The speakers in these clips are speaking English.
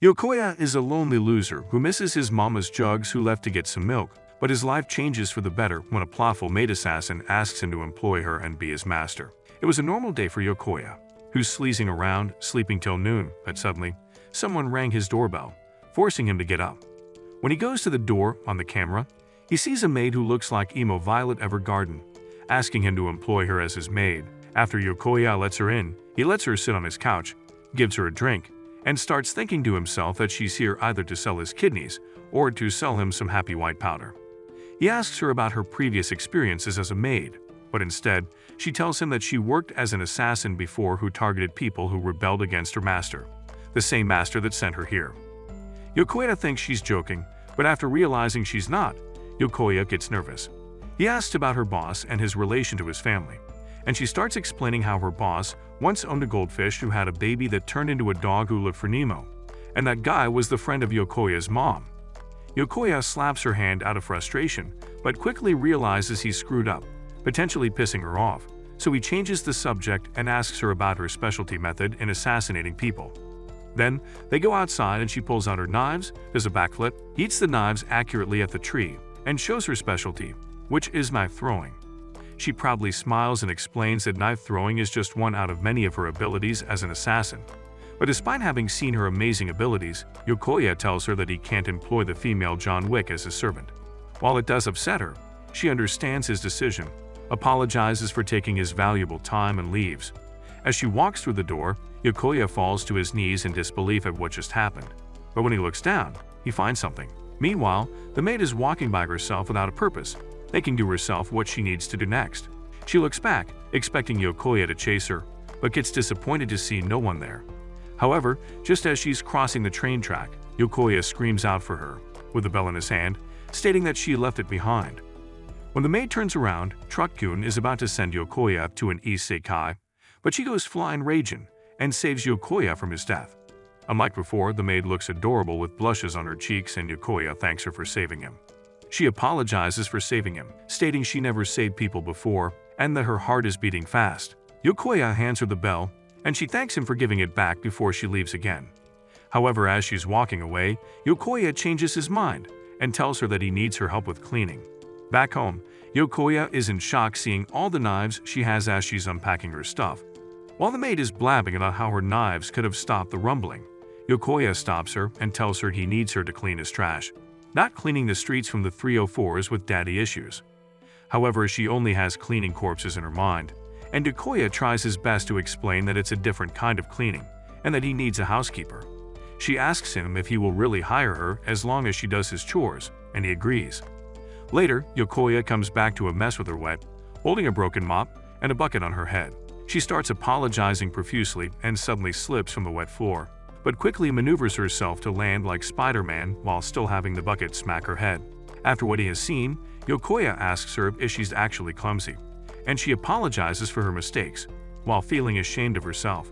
Yokoya is a lonely loser who misses his mama's jugs who left to get some milk, but his life changes for the better when a plotful maid assassin asks him to employ her and be his master. It was a normal day for Yokoya, who's sleazing around, sleeping till noon, but suddenly, someone rang his doorbell, forcing him to get up. When he goes to the door on the camera, he sees a maid who looks like emo Violet Evergarden, asking him to employ her as his maid. After Yokoya lets her in, he lets her sit on his couch, gives her a drink, and starts thinking to himself that she's here either to sell his kidneys or to sell him some happy white powder. He asks her about her previous experiences as a maid, but instead, she tells him that she worked as an assassin before who targeted people who rebelled against her master, the same master that sent her here. Yokoya thinks she's joking, but after realizing she's not, Yokoya gets nervous. He asks about her boss and his relation to his family, and she starts explaining how her boss once owned a goldfish who had a baby that turned into a dog who looked for Nemo, and that guy was the friend of Yokoya's mom. Yokoya slaps her hand out of frustration, but quickly realizes he's screwed up, potentially pissing her off, so he changes the subject and asks her about her specialty method in assassinating people. Then, they go outside and she pulls out her knives, does a backflip, eats the knives accurately at the tree, and shows her specialty, which is knife throwing. She proudly smiles and explains that knife throwing is just one out of many of her abilities as an assassin. But despite having seen her amazing abilities, Yokoya tells her that he can't employ the female John Wick as his servant. While it does upset her, she understands his decision, apologizes for taking his valuable time and leaves. As she walks through the door, Yokoya falls to his knees in disbelief at what just happened. But when he looks down, he finds something. Meanwhile, the maid is walking by herself without a purpose, thinking to herself what she needs to do next. She looks back, expecting Yokoya to chase her, but gets disappointed to see no one there. However, just as she's crossing the train track, Yokoya screams out for her, with the bell in his hand, stating that she left it behind. When the maid turns around, Truck-kun is about to send Yokoya to an isekai, but she goes flying raging and saves Yokoya from his death. Unlike before, the maid looks adorable with blushes on her cheeks and Yokoya thanks her for saving him. She apologizes for saving him, stating she never saved people before and that her heart is beating fast. Yokoya hands her the bell, and she thanks him for giving it back before she leaves again. However, as she's walking away, Yokoya changes his mind and tells her that he needs her help with cleaning. Back home, Yokoya is in shock seeing all the knives she has as she's unpacking her stuff. While the maid is blabbing about how her knives could have stopped the rumbling, Yokoya stops her and tells her he needs her to clean his trash, not cleaning the streets from the 304s with daddy issues. However, she only has cleaning corpses in her mind, and Yokoya tries his best to explain that it's a different kind of cleaning and that he needs a housekeeper. She asks him if he will really hire her as long as she does his chores, and he agrees. Later, Yokoya comes back to a mess with her wet, holding a broken mop and a bucket on her head. She starts apologizing profusely and suddenly slips from the wet floor, but quickly maneuvers herself to land like Spider-Man while still having the bucket smack her head. After what he has seen, Yokoya asks her if she's actually clumsy, and she apologizes for her mistakes, while feeling ashamed of herself.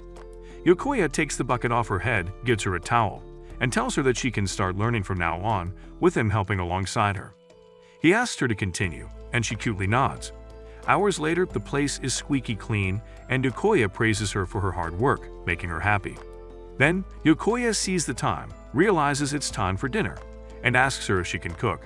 Yokoya takes the bucket off her head, gives her a towel, and tells her that she can start learning from now on, with him helping alongside her. He asks her to continue, and she cutely nods. Hours later, the place is squeaky clean, and Yokoya praises her for her hard work, making her happy. Then, Yokoya sees the time, realizes it's time for dinner, and asks her if she can cook.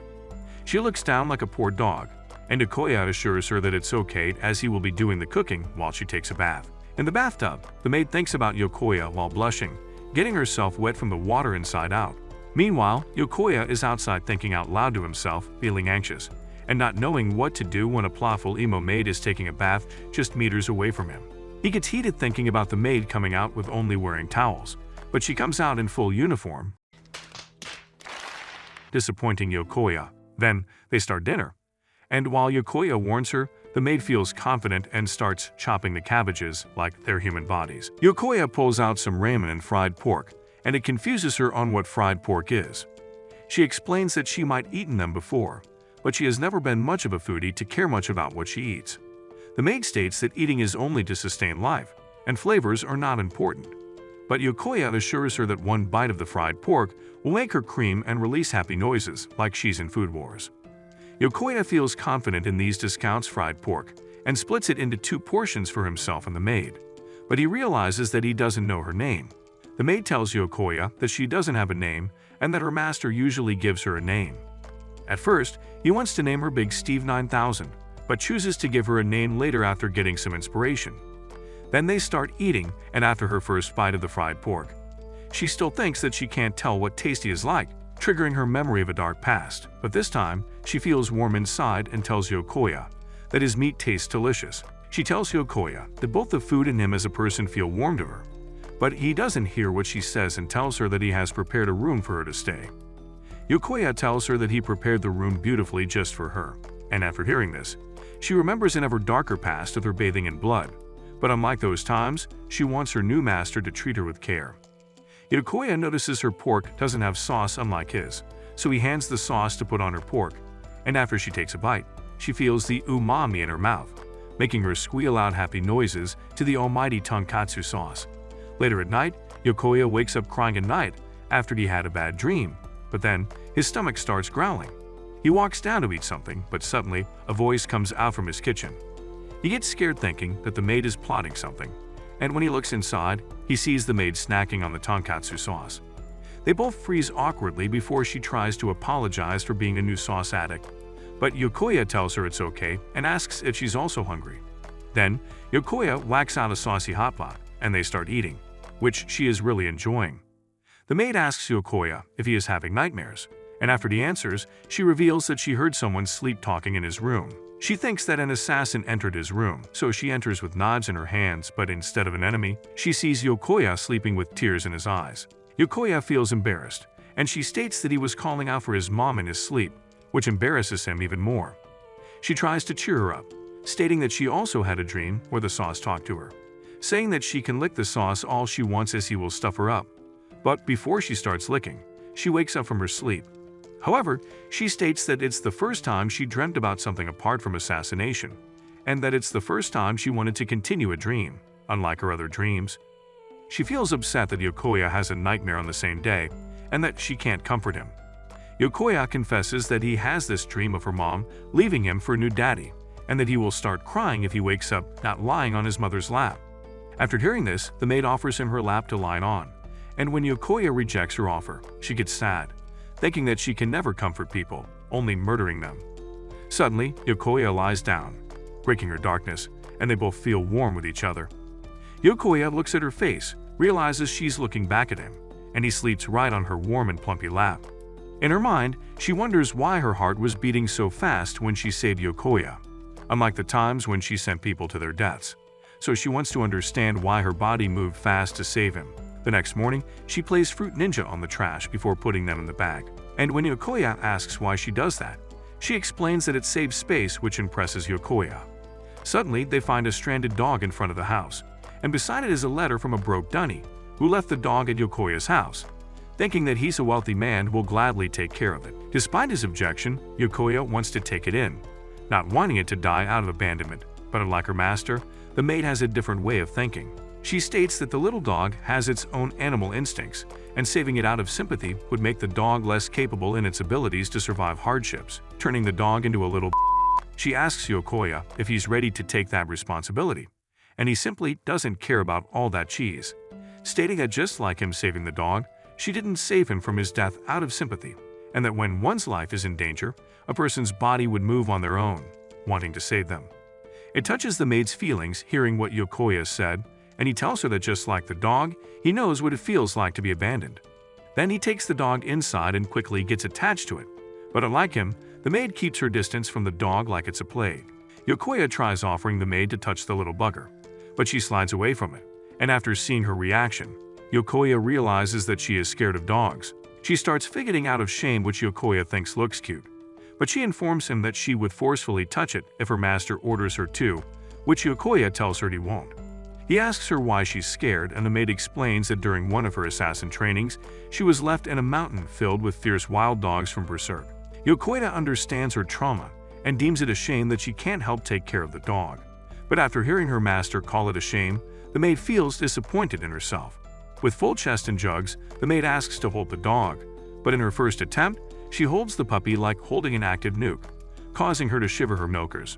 She looks down like a poor dog, and Yokoya assures her that it's okay as he will be doing the cooking while she takes a bath. In the bathtub, the maid thinks about Yokoya while blushing, getting herself wet from the water inside out. Meanwhile, Yokoya is outside thinking out loud to himself, feeling anxious, and not knowing what to do when a plotful emo maid is taking a bath just meters away from him. He gets heated thinking about the maid coming out with only wearing towels, but she comes out in full uniform, disappointing Yokoya. Then, they start dinner, and while Yokoya warns her, the maid feels confident and starts chopping the cabbages like they're human bodies. Yokoya pulls out some ramen and fried pork, and it confuses her on what fried pork is. She explains that she might eaten them before, but she has never been much of a foodie to care much about what she eats. The maid states that eating is only to sustain life, and flavors are not important. But Yokoya assures her that one bite of the fried pork will make her cream and release happy noises like she's in Food Wars. Yokoya feels confident in these discounts fried pork and splits it into 2 portions for himself and the maid, but he realizes that he doesn't know her name. The maid tells Yokoya that she doesn't have a name and that her master usually gives her a name. At first, he wants to name her Big Steve 9000, but chooses to give her a name later after getting some inspiration. Then they start eating, and after her first bite of the fried pork, she still thinks that she can't tell what tasty is like, triggering her memory of a dark past. But this time, she feels warm inside and tells Yokoya that his meat tastes delicious. She tells Yokoya that both the food and him as a person feel warm to her, but he doesn't hear what she says and tells her that he has prepared a room for her to stay. Yokoya tells her that he prepared the room beautifully just for her, and after hearing this, she remembers an ever darker past of her bathing in blood. But unlike those times, she wants her new master to treat her with care. Yokoya notices her pork doesn't have sauce unlike his, so he hands the sauce to put on her pork, and after she takes a bite, she feels the umami in her mouth, making her squeal out happy noises to the almighty tonkatsu sauce. Later at night, Yokoya wakes up crying at night after he had a bad dream, but then his stomach starts growling. He walks down to eat something, but suddenly a voice comes out from his kitchen. He gets scared thinking that the maid is plotting something, and when he looks inside, he sees the maid snacking on the tonkatsu sauce. They both freeze awkwardly before she tries to apologize for being a new sauce addict, but Yokoya tells her it's okay and asks if she's also hungry. Then, Yokoya whacks out a saucy hot pot, and they start eating, which she is really enjoying. The maid asks Yokoya if he is having nightmares, and after he answers, she reveals that she heard someone sleep-talking in his room. She thinks that an assassin entered his room, so she enters with knives in her hands, but instead of an enemy, she sees Yokoya sleeping with tears in his eyes. Yokoya feels embarrassed, and she states that he was calling out for his mom in his sleep, which embarrasses him even more. She tries to cheer her up, stating that she also had a dream where the sauce talked to her, saying that she can lick the sauce all she wants as he will stuff her up. But before she starts licking, she wakes up from her sleep. However, she states that it's the first time she dreamt about something apart from assassination, and that it's the first time she wanted to continue a dream, unlike her other dreams. She feels upset that Yokoya has a nightmare on the same day, and that she can't comfort him. Yokoya confesses that he has this dream of her mom leaving him for a new daddy, and that he will start crying if he wakes up not lying on his mother's lap. After hearing this, the maid offers him her lap to lie on, and when Yokoya rejects her offer, she gets sad, thinking that she can never comfort people, only murdering them. Suddenly, Yokoya lies down, breaking her darkness, and they both feel warm with each other. Yokoya looks at her face, realizes she's looking back at him, and he sleeps right on her warm and plumpy lap. In her mind, she wonders why her heart was beating so fast when she saved Yokoya, unlike the times when she sent people to their deaths. So she wants to understand why her body moved fast to save him. The next morning, she plays Fruit Ninja on the trash before putting them in the bag. And when Yokoya asks why she does that, she explains that it saves space, which impresses Yokoya. Suddenly, they find a stranded dog in front of the house, and beside it is a letter from a broke dunny who left the dog at Yokoya's house, thinking that he's a wealthy man who will gladly take care of it. Despite his objection, Yokoya wants to take it in, not wanting it to die out of abandonment, but unlike her master, the maid has a different way of thinking. She states that the little dog has its own animal instincts, and saving it out of sympathy would make the dog less capable in its abilities to survive hardships, turning the dog into a little. She asks Yokoya if he's ready to take that responsibility, and he simply doesn't care about all that cheese, stating that just like him saving the dog, she didn't save him from his death out of sympathy, and that when one's life is in danger, a person's body would move on their own, wanting to save them. It touches the maid's feelings hearing what Yokoya said, and he tells her that just like the dog, he knows what it feels like to be abandoned. Then he takes the dog inside and quickly gets attached to it. But unlike him, the maid keeps her distance from the dog like it's a plague. Yokoya tries offering the maid to touch the little bugger, but she slides away from it, and after seeing her reaction, Yokoya realizes that she is scared of dogs. She starts fidgeting out of shame, which Yokoya thinks looks cute, but she informs him that she would forcefully touch it if her master orders her to, which Yokoya tells her he won't. He asks her why she's scared, and the maid explains that during one of her assassin trainings, she was left in a mountain filled with fierce wild dogs from Berserk. Yokoya understands her trauma and deems it a shame that she can't help take care of the dog. But after hearing her master call it a shame, the maid feels disappointed in herself. With full chest and jugs, the maid asks to hold the dog, but in her first attempt, she holds the puppy like holding an active nuke, causing her to shiver her milkers.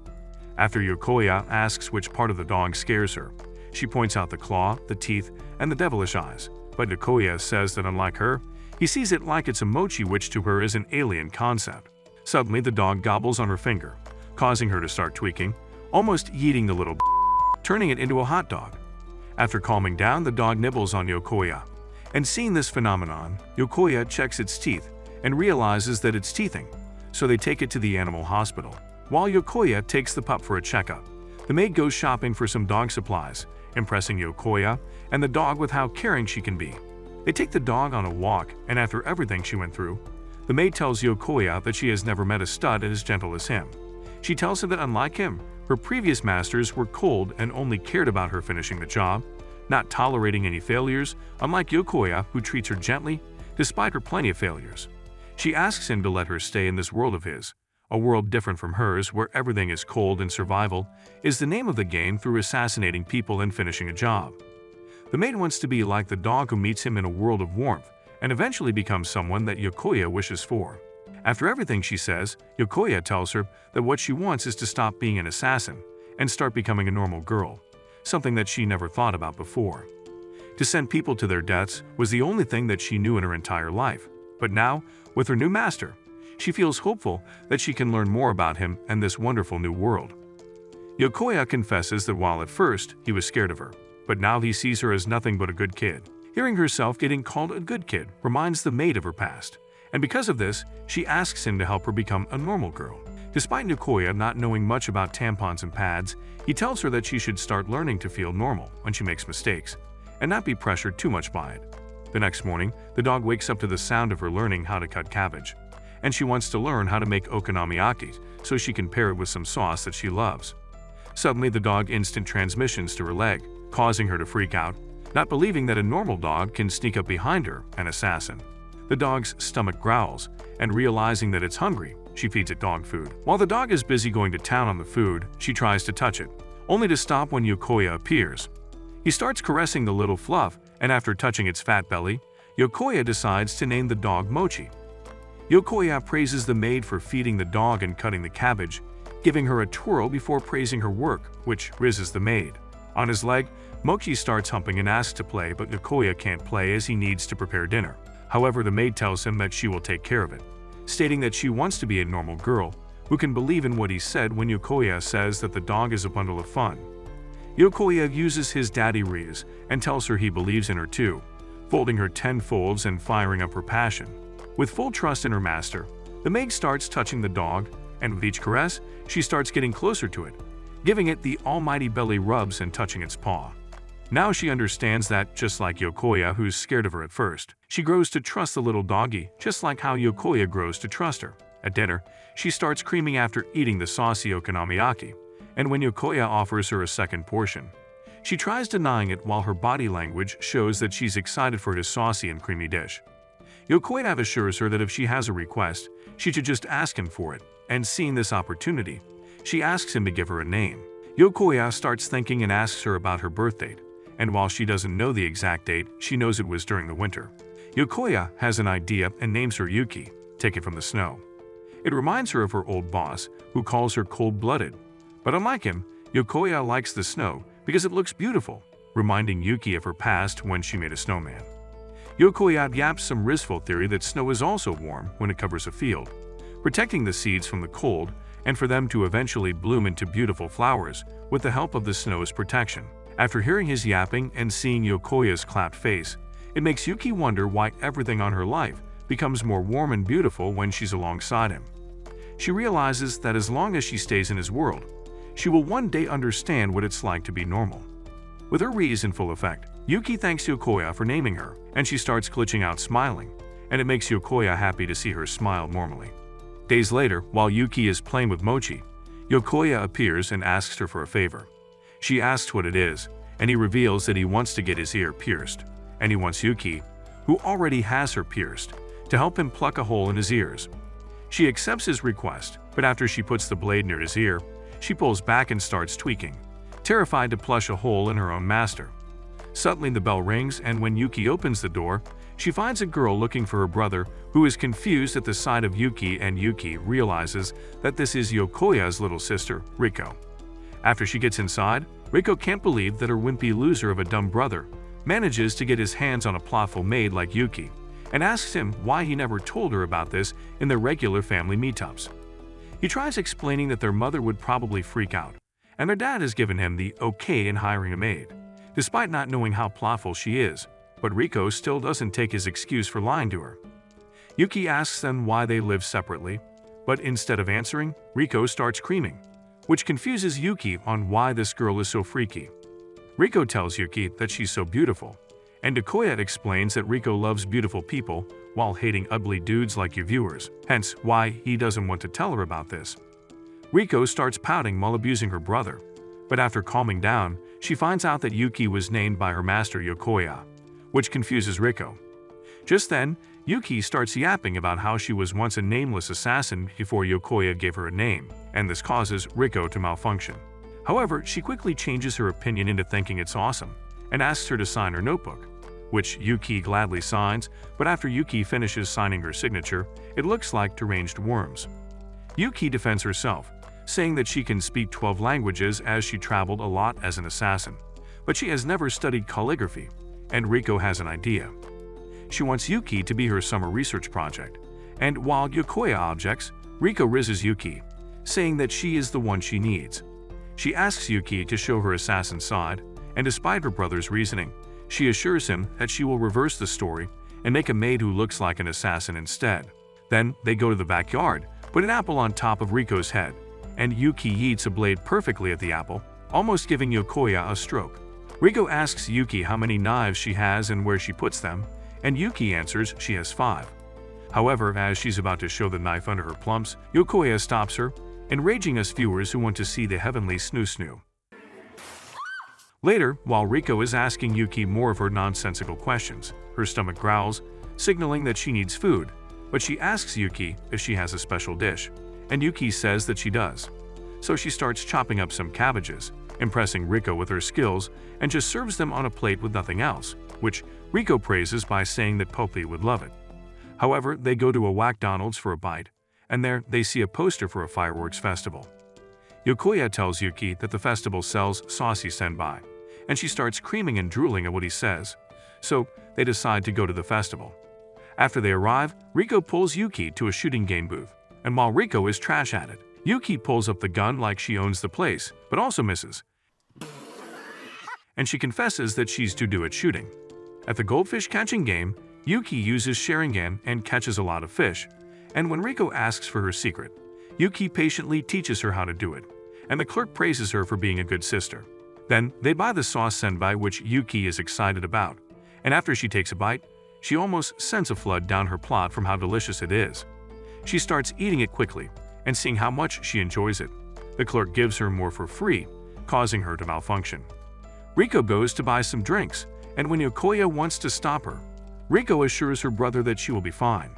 After Yokoya asks which part of the dog scares her, she points out the claw, the teeth, and the devilish eyes, But Yokoya says that unlike her, he sees it like it's a mochi, which to her is an alien concept. Suddenly, the dog gobbles on her finger, causing her to start tweaking, almost yeeting the little turning it into a hot dog. After calming down, the dog nibbles on Yokoya. And seeing this phenomenon, Yokoya checks its teeth and realizes that it's teething, so they take it to the animal hospital. While Yokoya takes the pup for a checkup, the maid goes shopping for some dog supplies, impressing Yokoya and the dog with how caring she can be. They take the dog on a walk, and after everything she went through, the maid tells Yokoya that she has never met a stud as gentle as him. She tells him that unlike him, her previous masters were cold and only cared about her finishing the job, not tolerating any failures, unlike Yokoya, who treats her gently, despite her plenty of failures. She asks him to let her stay in this world of his, a world different from hers where everything is cold and survival is the name of the game through assassinating people and finishing a job. The maid wants to be like the dog who meets him in a world of warmth and eventually becomes someone that Yokoya wishes for. After everything she says, Yokoya tells her that what she wants is to stop being an assassin and start becoming a normal girl, something that she never thought about before. To send people to their deaths was the only thing that she knew in her entire life, but now, with her new master, she feels hopeful that she can learn more about him and this wonderful new world. Yokoya confesses that while at first he was scared of her, but now he sees her as nothing but a good kid. Hearing herself getting called a good kid reminds the maid of her past, and because of this, she asks him to help her become a normal girl. Despite Yokoya not knowing much about tampons and pads, he tells her that she should start learning to feel normal when she makes mistakes, and not be pressured too much by it. The next morning, the dog wakes up to the sound of her learning how to cut cabbage, and she wants to learn how to make okonomiyaki so she can pair it with some sauce that she loves. Suddenly, the dog instant transmissions to her leg, causing her to freak out, not believing that a normal dog can sneak up behind her, an assassin. The dog's stomach growls, and realizing that it's hungry, she feeds it dog food. While the dog is busy going to town on the food, she tries to touch it, only to stop when Yokoya appears. He starts caressing the little fluff, and after touching its fat belly, Yokoya decides to name the dog Mochi. Yokoya praises the maid for feeding the dog and cutting the cabbage, giving her a twirl before praising her work, which rizzes the maid. On his leg, Mochi starts humping and asks to play, but Yokoya can't play as he needs to prepare dinner. However, the maid tells him that she will take care of it, stating that she wants to be a normal girl who can believe in what he said when Yokoya says that the dog is a bundle of fun. Yokoya uses his daddy Riz and tells her he believes in her too, folding her 10 folds and firing up her passion. With full trust in her master, the maid starts touching the dog, and with each caress, she starts getting closer to it, giving it the almighty belly rubs and touching its paw. Now she understands that, just like Yokoya, who's scared of her at first, she grows to trust the little doggy, just like how Yokoya grows to trust her. At dinner, she starts screaming after eating the saucy okonomiyaki, and when Yokoya offers her a second portion, she tries denying it while her body language shows that she's excited for his saucy and creamy dish. Yokoya assures her that if she has a request, she should just ask him for it, and seeing this opportunity, she asks him to give her a name. Yokoya starts thinking and asks her about her birth date, and while she doesn't know the exact date, she knows it was during the winter. Yokoya has an idea and names her Yuki, taken from the snow. It reminds her of her old boss, who calls her cold-blooded. But unlike him, Yokoya likes the snow because it looks beautiful, reminding Yuki of her past when she made a snowman. Yokoya yaps some Rizful theory that snow is also warm when it covers a field, protecting the seeds from the cold and for them to eventually bloom into beautiful flowers with the help of the snow's protection. After hearing his yapping and seeing Yokoya's clapped face, it makes Yuki wonder why everything on her life becomes more warm and beautiful when she's alongside him. She realizes that as long as she stays in his world, she will one day understand what it's like to be normal. With her Riz in full effect, Yuki thanks Yokoya for naming her, and she starts glitching out smiling, and it makes Yokoya happy to see her smile normally. Days later, while Yuki is playing with Mochi, Yokoya appears and asks her for a favor. She asks what it is, and he reveals that he wants to get his ear pierced, and he wants Yuki, who already has her pierced, to help him pluck a hole in his ears. She accepts his request, but after she puts the blade near his ear, she pulls back and starts tweaking, terrified to plush a hole in her own master. Suddenly the bell rings, and when Yuki opens the door, she finds a girl looking for her brother, who is confused at the sight of Yuki, and Yuki realizes that this is Yokoya's little sister, Riko. After she gets inside, Riko can't believe that her wimpy loser of a dumb brother, manages to get his hands on a plotful maid like Yuki, and asks him why he never told her about this in their regular family meetups. He tries explaining that their mother would probably freak out, and their dad has given him the okay in hiring a maid, despite not knowing how plotful she is, but Rico still doesn't take his excuse for lying to her. Yuki asks them why they live separately, but instead of answering, Rico starts screaming, which confuses Yuki on why this girl is so freaky. Rico tells Yuki that she's so beautiful, and Okoye explains that Rico loves beautiful people while hating ugly dudes like you viewers, hence why he doesn't want to tell her about this. Rico starts pouting while abusing her brother, but after calming down, she finds out that Yuki was named by her master Yokoya, which confuses Rico. Just then, Yuki starts yapping about how she was once a nameless assassin before Yokoya gave her a name, and this causes Rico to malfunction. However, she quickly changes her opinion into thinking it's awesome, and asks her to sign her notebook, which Yuki gladly signs, but after Yuki finishes signing her signature, it looks like deranged worms. Yuki defends herself, saying that she can speak 12 languages as she traveled a lot as an assassin, but she has never studied calligraphy, and Rico has an idea. She wants Yuki to be her summer research project, and while Yokoya objects, Rico rizzes Yuki, saying that she is the one she needs. She asks Yuki to show her assassin side, and despite her brother's reasoning, she assures him that she will reverse the story and make a maid who looks like an assassin instead. Then they go to the backyard, put an apple on top of Rico's head, and Yuki yeets a blade perfectly at the apple, almost giving Yokoya a stroke. Rico asks Yuki how many knives she has and where she puts them, and Yuki answers she has 5. However, as she's about to show the knife under her plumps, Yokoya stops her, enraging us viewers who want to see the heavenly snoo-snoo. Later, while Rico is asking Yuki more of her nonsensical questions, her stomach growls, signaling that she needs food, but she asks Yuki if she has a special dish, and Yuki says that she does. So she starts chopping up some cabbages, impressing Rico with her skills, and just serves them on a plate with nothing else, which Rico praises by saying that Poppy would love it. However, they go to a McDonald's for a bite, and there they see a poster for a fireworks festival. Yokoya tells Yuki that the festival sells saucy senpai, and she starts screaming and drooling at what he says, so they decide to go to the festival. After they arrive, Rico pulls Yuki to a shooting game booth, and while Rico is trash at it, Yuki pulls up the gun like she owns the place, but also misses, and she confesses that she's too good at shooting. At the goldfish catching game, Yuki uses Sharingan and catches a lot of fish, and when Rico asks for her secret, Yuki patiently teaches her how to do it, and the clerk praises her for being a good sister. Then they buy the sauce senpai, which Yuki is excited about, and after she takes a bite, she almost sends a flood down her plot from how delicious it is. She starts eating it quickly, and seeing how much she enjoys it, the clerk gives her more for free, causing her to malfunction. Rico goes to buy some drinks, and when Yokoya wants to stop her, Rico assures her brother that she will be fine.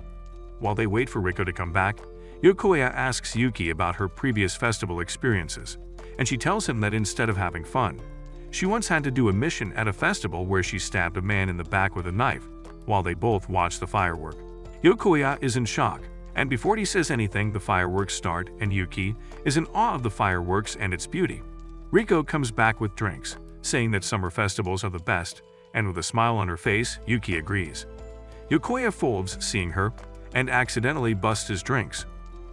While they wait for Rico to come back, Yokoya asks Yuki about her previous festival experiences, and she tells him that instead of having fun, she once had to do a mission at a festival where she stabbed a man in the back with a knife while they both watch the firework. Yokoya is in shock, and before he says anything, the fireworks start and Yuki is in awe of the fireworks and its beauty. Rico comes back with drinks, saying that summer festivals are the best, and with a smile on her face, Yuki agrees. Yokoya folds seeing her, and accidentally busts his drinks.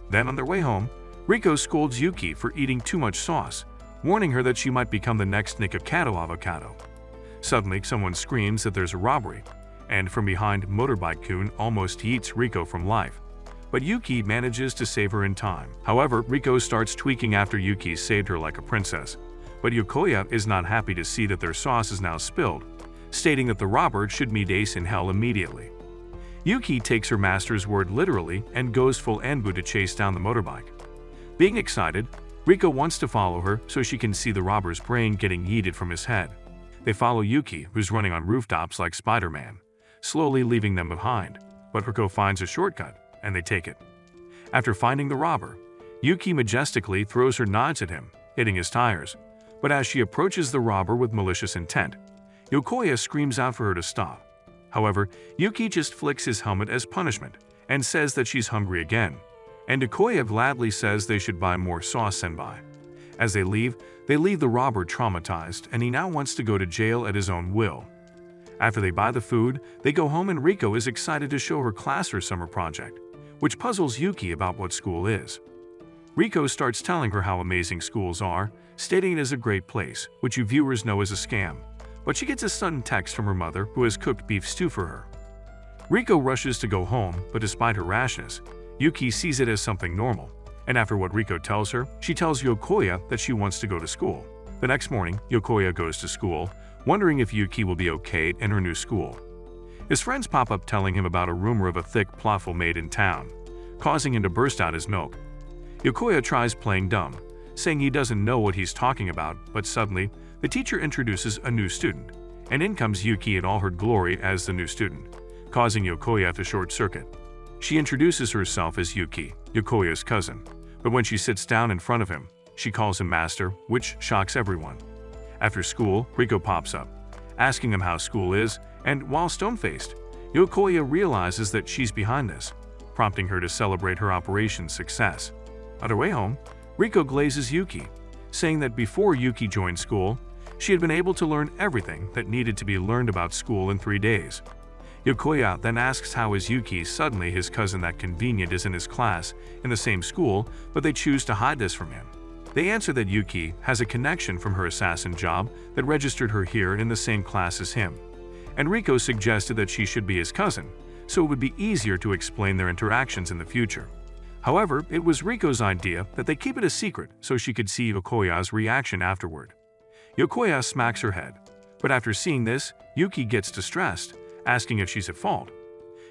Then on their way home, Rico scolds Yuki for eating too much sauce, warning her that she might become the next Nikocado avocado. Suddenly, someone screams that there's a robbery, and from behind, Motorbike-kun almost yeets Rico from life. But Yuki manages to save her in time. However, Rico starts tweaking after Yuki saved her like a princess. But Yokoya is not happy to see that their sauce is now spilled, stating that the robber should meet Ace in hell immediately. Yuki takes her master's word literally and goes full Anbu to chase down the motorbike. Being excited, Rico wants to follow her so she can see the robber's brain getting yeeted from his head. They follow Yuki, who's running on rooftops like Spider-Man, slowly leaving them behind, but Rico finds a shortcut, and they take it. After finding the robber, Yuki majestically throws her knives at him, hitting his tires, but as she approaches the robber with malicious intent, Yokoya screams out for her to stop. However, Yuki just flicks his helmet as punishment and says that she's hungry again, and Yokoya gladly says they should buy more sauce senpai. As they leave the robber traumatized, and he now wants to go to jail at his own will. After they buy the food, they go home and Riko is excited to show her class her summer project, which puzzles Yuki about what school is. Riko starts telling her how amazing schools are, stating it is a great place, which you viewers know is a scam, but she gets a sudden text from her mother who has cooked beef stew for her. Riko rushes to go home, but despite her rashness, Yuki sees it as something normal, and after what Riko tells her, she tells Yokoya that she wants to go to school. The next morning, Yokoya goes to school, wondering if Yuki will be okay in her new school. His friends pop up telling him about a rumor of a thick, plothful maid in town, causing him to burst out his milk. Yokoya tries playing dumb, saying he doesn't know what he's talking about, but suddenly, the teacher introduces a new student, and in comes Yuki in all her glory as the new student, causing Yokoya to short-circuit. She introduces herself as Yuki, Yokoya's cousin, but when she sits down in front of him, she calls him master, which shocks everyone. After school, Riko pops up, asking him how school is, and while stone-faced, Yokoya realizes that she's behind this, prompting her to celebrate her operation's success. On her way home, Riko glazes Yuki, saying that before Yuki joined school, she had been able to learn everything that needed to be learned about school in 3 days. Yokoya then asks how is Yuki suddenly his cousin that convenient is in his class in the same school, but they choose to hide this from him. They answer that Yuki has a connection from her assassin job that registered her here in the same class as him, and Riko suggested that she should be his cousin, so it would be easier to explain their interactions in the future. However, it was Riko's idea that they keep it a secret so she could see Yokoya's reaction afterward. Yokoya smacks her head, but after seeing this, Yuki gets distressed, asking if she's at fault.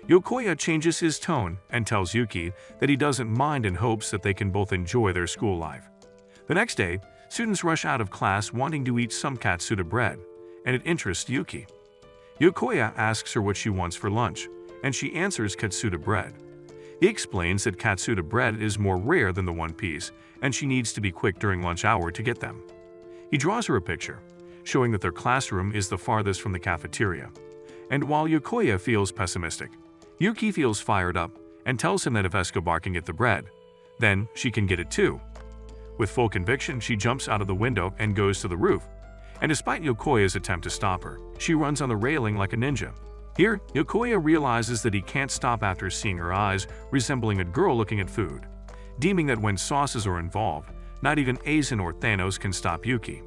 Yokoya changes his tone and tells Yuki that he doesn't mind in hopes that they can both enjoy their school life. The next day, students rush out of class wanting to eat some katsuta bread, and it interests Yuki. Yokoya asks her what she wants for lunch, and she answers katsuta bread. He explains that katsuta bread is more rare than the one piece, and she needs to be quick during lunch hour to get them. He draws her a picture, showing that their classroom is the farthest from the cafeteria. And while Yokoya feels pessimistic, Yuki feels fired up and tells him that if Escobar can get the bread, then she can get it too. With full conviction, she jumps out of the window and goes to the roof, and despite Yokoya's attempt to stop her, she runs on the railing like a ninja. Here, Yokoya realizes that he can't stop after seeing her eyes resembling a girl looking at food, deeming that when sauces are involved, not even Aizen or Thanos can stop Yuki.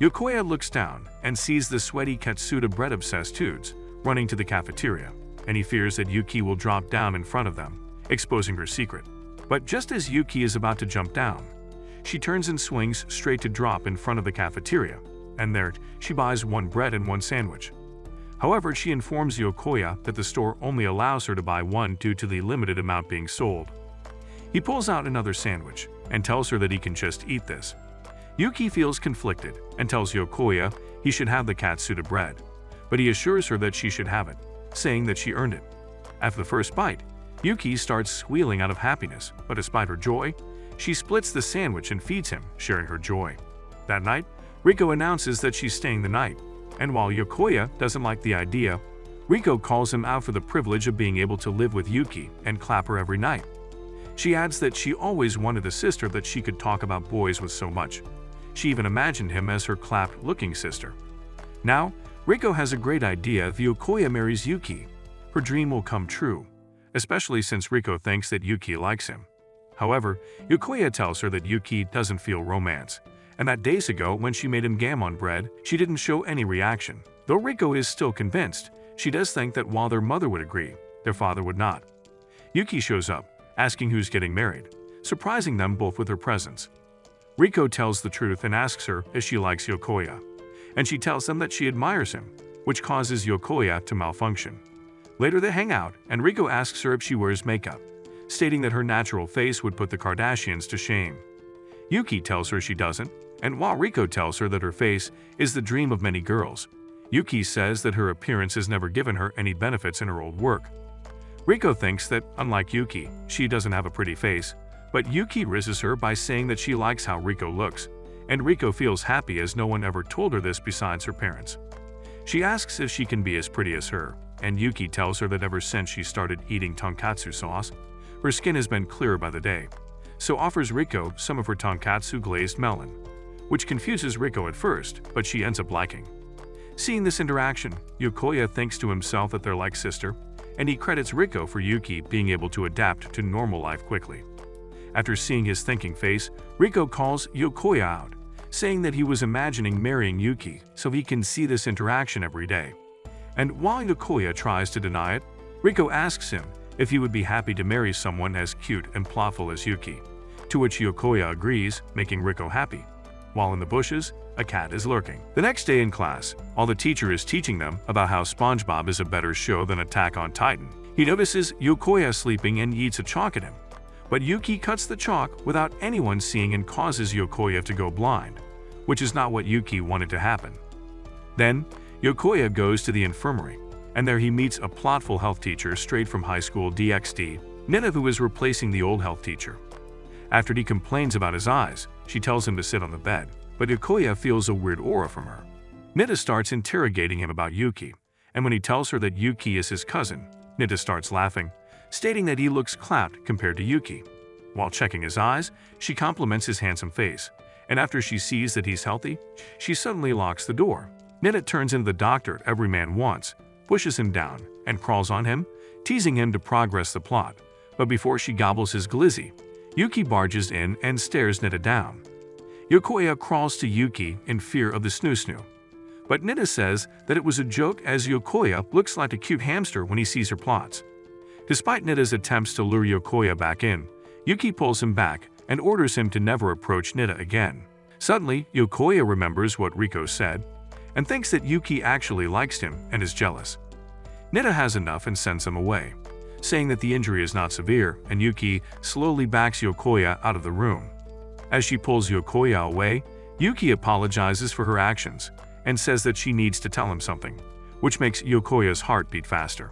Yokoya looks down and sees the sweaty katsuta bread-obsessed dudes running to the cafeteria, and he fears that Yuki will drop down in front of them, exposing her secret. But just as Yuki is about to jump down, she turns and swings straight to drop in front of the cafeteria, and there she buys one bread and one sandwich. However, she informs Yokoya that the store only allows her to buy one due to the limited amount being sold. He pulls out another sandwich and tells her that he can just eat this. Yuki feels conflicted and tells Yokoya he should have the katsuta bread, but he assures her that she should have it, saying that she earned it. After the first bite, Yuki starts squealing out of happiness, but despite her joy, she splits the sandwich and feeds him, sharing her joy. That night, Riko announces that she's staying the night, and while Yokoya doesn't like the idea, Riko calls him out for the privilege of being able to live with Yuki and clap her every night. She adds that she always wanted a sister that she could talk about boys with so much. She even imagined him as her clapped-looking sister. Now, Riko has a great idea if Yokoya marries Yuki. Her dream will come true, especially since Riko thinks that Yuki likes him. However, Yokoya tells her that Yuki doesn't feel romance, and that days ago when she made him gammon bread, she didn't show any reaction. Though Riko is still convinced, she does think that while their mother would agree, their father would not. Yuki shows up, asking who's getting married, surprising them both with her presence. Riko tells the truth and asks her if she likes Yokoya, and she tells them that she admires him, which causes Yokoya to malfunction. Later they hang out, and Riko asks her if she wears makeup, stating that her natural face would put the Kardashians to shame. Yuki tells her she doesn't, and while Riko tells her that her face is the dream of many girls, Yuki says that her appearance has never given her any benefits in her old work. Riko thinks that, unlike Yuki, she doesn't have a pretty face, but Yuki rizzes her by saying that she likes how Riko looks, and Riko feels happy as no one ever told her this besides her parents. She asks if she can be as pretty as her, and Yuki tells her that ever since she started eating tonkatsu sauce, her skin has been clearer by the day, so offers Riko some of her tonkatsu glazed melon, which confuses Riko at first, but she ends up liking. Seeing this interaction, Yokoya thinks to himself that they're like sister, and he credits Riko for Yuki being able to adapt to normal life quickly. After seeing his thinking face, Riko calls Yokoya out, saying that he was imagining marrying Yuki so he can see this interaction every day. And while Yokoya tries to deny it, Riko asks him if he would be happy to marry someone as cute and playful as Yuki, to which Yokoya agrees, making Riko happy. While in the bushes, a cat is lurking. The next day in class, while the teacher is teaching them about how SpongeBob is a better show than Attack on Titan, he notices Yokoya sleeping and eats a chalk at him. But Yuki cuts the chalk without anyone seeing and causes Yokoya to go blind, which is not what Yuki wanted to happen. Then, Yokoya goes to the infirmary, and there he meets a plotful health teacher straight from high school DxD, Nina, who is replacing the old health teacher. After he complains about his eyes, she tells him to sit on the bed, but Yokoya feels a weird aura from her. Nita starts interrogating him about Yuki, and when he tells her that Yuki is his cousin, Nita starts laughing, stating that he looks clapped compared to Yuki. While checking his eyes, she compliments his handsome face, and after she sees that he's healthy, she suddenly locks the door. Nita turns into the doctor every man wants, pushes him down, and crawls on him, teasing him to progress the plot. But before she gobbles his glizzy, Yuki barges in and stares Nita down. Yokoya crawls to Yuki in fear of the snoo-snoo. But Nita says that it was a joke, as Yokoya looks like a cute hamster when he sees her plots. Despite Nita's attempts to lure Yokoya back in, Yuki pulls him back and orders him to never approach Nita again. Suddenly, Yokoya remembers what Riko said and thinks that Yuki actually likes him and is jealous. Nita has enough and sends him away, saying that the injury is not severe, and Yuki slowly backs Yokoya out of the room. As she pulls Yokoya away, Yuki apologizes for her actions and says that she needs to tell him something, which makes Yokoya's heart beat faster.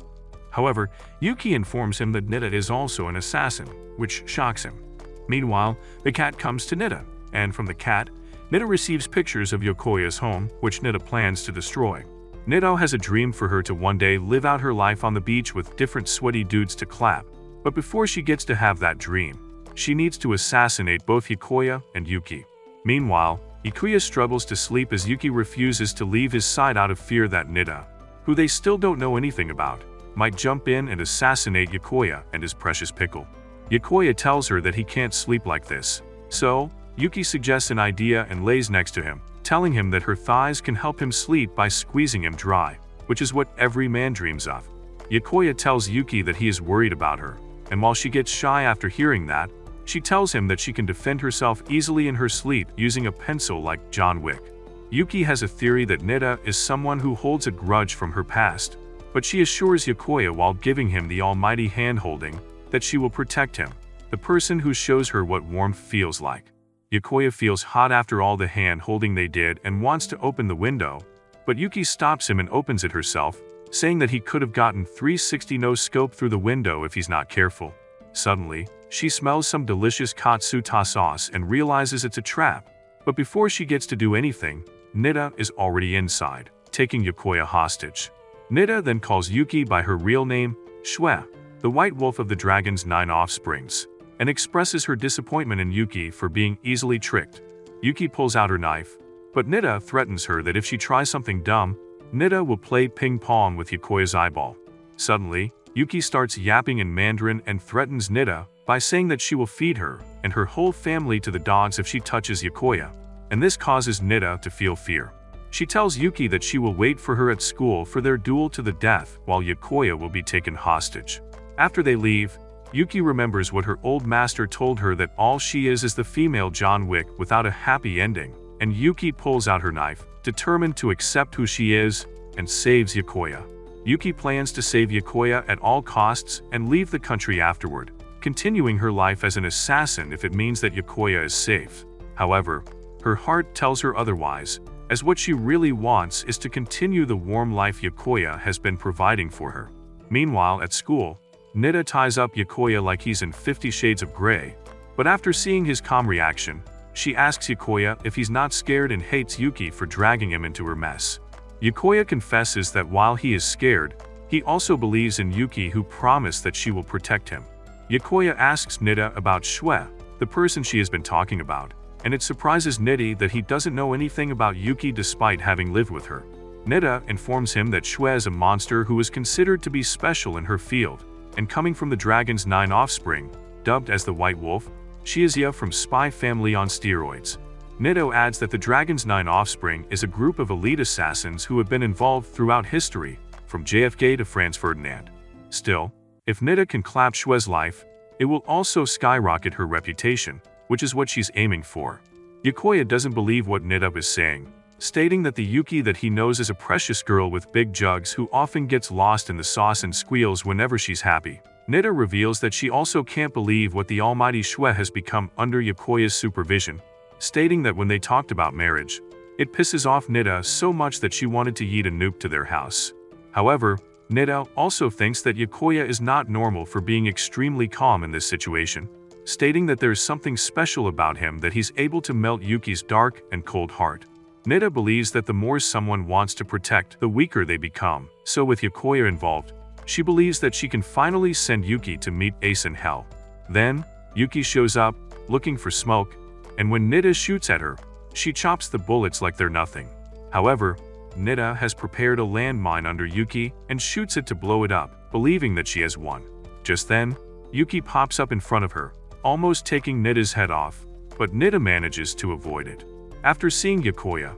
However, Yuki informs him that Nita is also an assassin, which shocks him. Meanwhile, the cat comes to Nita, and from the cat, Nita receives pictures of Yokoya's home, which Nita plans to destroy. Nita has a dream for her to one day live out her life on the beach with different sweaty dudes to clap, but before she gets to have that dream, she needs to assassinate both Yokoya and Yuki. Meanwhile, Yokoya struggles to sleep as Yuki refuses to leave his side out of fear that Nita, who they still don't know anything about, might jump in and assassinate Yokoya and his precious pickle. Yokoya tells her that he can't sleep like this, so Yuki suggests an idea and lays next to him, telling him that her thighs can help him sleep by squeezing him dry, which is what every man dreams of. Yokoya tells Yuki that he is worried about her, and while she gets shy after hearing that, she tells him that she can defend herself easily in her sleep using a pencil like John Wick. Yuki has a theory that Nita is someone who holds a grudge from her past, but she assures Yokoya while giving him the almighty hand-holding that she will protect him, the person who shows her what warmth feels like. Yokoya feels hot after all the hand-holding they did and wants to open the window, but Yuki stops him and opens it herself, saying that he could have gotten 360 no-scope through the window if he's not careful. Suddenly, she smells some delicious katsuta sauce and realizes it's a trap, but before she gets to do anything, Nita is already inside, taking Yokoya hostage. Nita then calls Yuki by her real name, Shue, the white wolf of the dragon's 9 offsprings, and expresses her disappointment in Yuki for being easily tricked. Yuki pulls out her knife, but Nita threatens her that if she tries something dumb, Nita will play ping-pong with Yokoya's eyeball. Suddenly, Yuki starts yapping in Mandarin and threatens Nita by saying that she will feed her and her whole family to the dogs if she touches Yokoya, and this causes Nita to feel fear. She tells Yuki that she will wait for her at school for their duel to the death while Yokoya will be taken hostage. After they leave, Yuki remembers what her old master told her, that all she is the female John Wick without a happy ending, and Yuki pulls out her knife, determined to accept who she is, and saves Yokoya. Yuki plans to save Yokoya at all costs and leave the country afterward, continuing her life as an assassin if it means that Yokoya is safe. However, her heart tells her otherwise, as what she really wants is to continue the warm life Yokoya has been providing for her. Meanwhile, at school, Nita ties up Yokoya like he's in 50 Shades of Grey, but after seeing his calm reaction, she asks Yokoya if he's not scared and hates Yuki for dragging him into her mess. Yokoya confesses that while he is scared, he also believes in Yuki, who promised that she will protect him. Yokoya asks Nita about Shue, the person she has been talking about, and it surprises Nita that he doesn't know anything about Yuki despite having lived with her. Nida informs him that Shue is a monster who is considered to be special in her field, and coming from the dragon's 9 offspring, dubbed as the White Wolf, she is from Spy Family on steroids. Nida adds that the dragon's 9 offspring is a group of elite assassins who have been involved throughout history, from JFK to Franz Ferdinand. Still, if Nida can clap Shue's life, it will also skyrocket her reputation, which is what she's aiming for. Yokoya doesn't believe what Nida is saying, stating that the Yuki that he knows is a precious girl with big jugs who often gets lost in the sauce and squeals whenever she's happy. Nida reveals that she also can't believe what the almighty Shue has become under Yokoya's supervision, stating that when they talked about marriage, it pisses off Nida so much that she wanted to yeet a nuke to their house. However, Nida also thinks that Yokoya is not normal for being extremely calm in this situation, stating that there's something special about him that he's able to melt Yuki's dark and cold heart. Nida believes that the more someone wants to protect, the weaker they become, so with Yokoya involved, she believes that she can finally send Yuki to meet Ace in hell. Then, Yuki shows up, looking for smoke, and when Nida shoots at her, she chops the bullets like they're nothing. However, Nida has prepared a landmine under Yuki and shoots it to blow it up, believing that she has won. Just then, Yuki pops up in front of her, almost taking Nida's head off, but Nida manages to avoid it. After seeing Yokoya,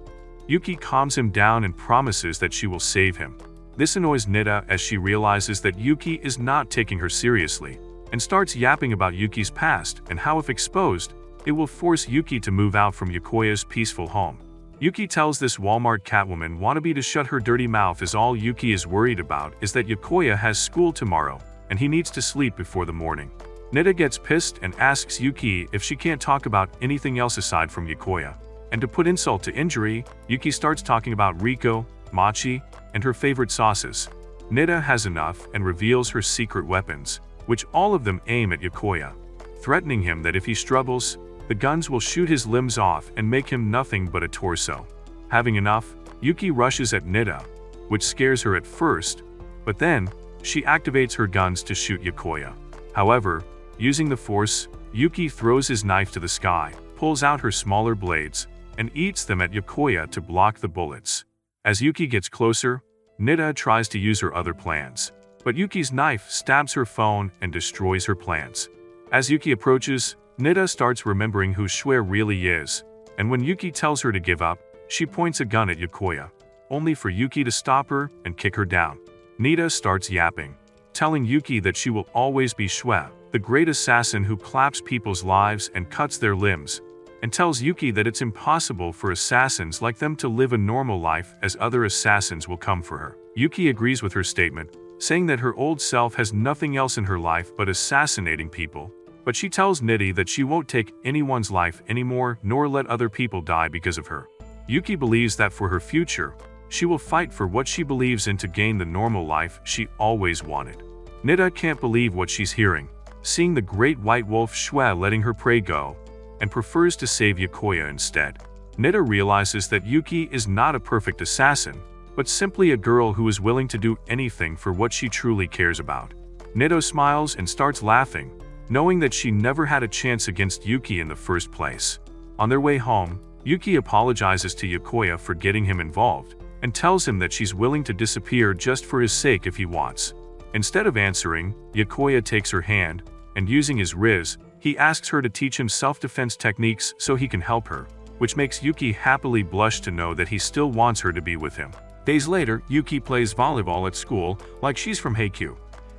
Yuki calms him down and promises that she will save him. This annoys Nida as she realizes that Yuki is not taking her seriously, and starts yapping about Yuki's past and how if exposed, it will force Yuki to move out from Yokoya's peaceful home. Yuki tells this Walmart Catwoman wannabe to shut her dirty mouth as all Yuki is worried about is that Yokoya has school tomorrow, and he needs to sleep before the morning. Nida gets pissed and asks Yuki if she can't talk about anything else aside from Yokoya. And to put insult to injury, Yuki starts talking about Riko, Machi, and her favorite sauces. Nida has enough and reveals her secret weapons, which all of them aim at Yokoya, threatening him that if he struggles, the guns will shoot his limbs off and make him nothing but a torso. Having enough, Yuki rushes at Nida, which scares her at first, but then, she activates her guns to shoot Yokoya. However, using the force, Yuki throws his knife to the sky, pulls out her smaller blades, and eats them at Yokoya to block the bullets. As Yuki gets closer, Nida tries to use her other plans, but Yuki's knife stabs her phone and destroys her plans. As Yuki approaches, Nida starts remembering who Shue really is, and when Yuki tells her to give up, she points a gun at Yokoya, only for Yuki to stop her and kick her down. Nida starts yapping, telling Yuki that she will always be Shue, the great assassin who claps people's lives and cuts their limbs, and tells Yuki that it's impossible for assassins like them to live a normal life as other assassins will come for her. Yuki agrees with her statement, saying that her old self has nothing else in her life but assassinating people, but she tells Nida that she won't take anyone's life anymore nor let other people die because of her. Yuki believes that for her future, she will fight for what she believes in to gain the normal life she always wanted. Nida can't believe what she's hearing, seeing the great white wolf Shue letting her prey go, and prefers to save Yokoya instead. Nida realizes that Yuki is not a perfect assassin, but simply a girl who is willing to do anything for what she truly cares about. Nida smiles and starts laughing, knowing that she never had a chance against Yuki in the first place. On their way home, Yuki apologizes to Yokoya for getting him involved, and tells him that she's willing to disappear just for his sake if he wants. Instead of answering, Yokoya takes her hand, and using his riz, he asks her to teach him self-defense techniques so he can help her, which makes Yuki happily blush to know that he still wants her to be with him. Days later, Yuki plays volleyball at school like she's from Haikyuu,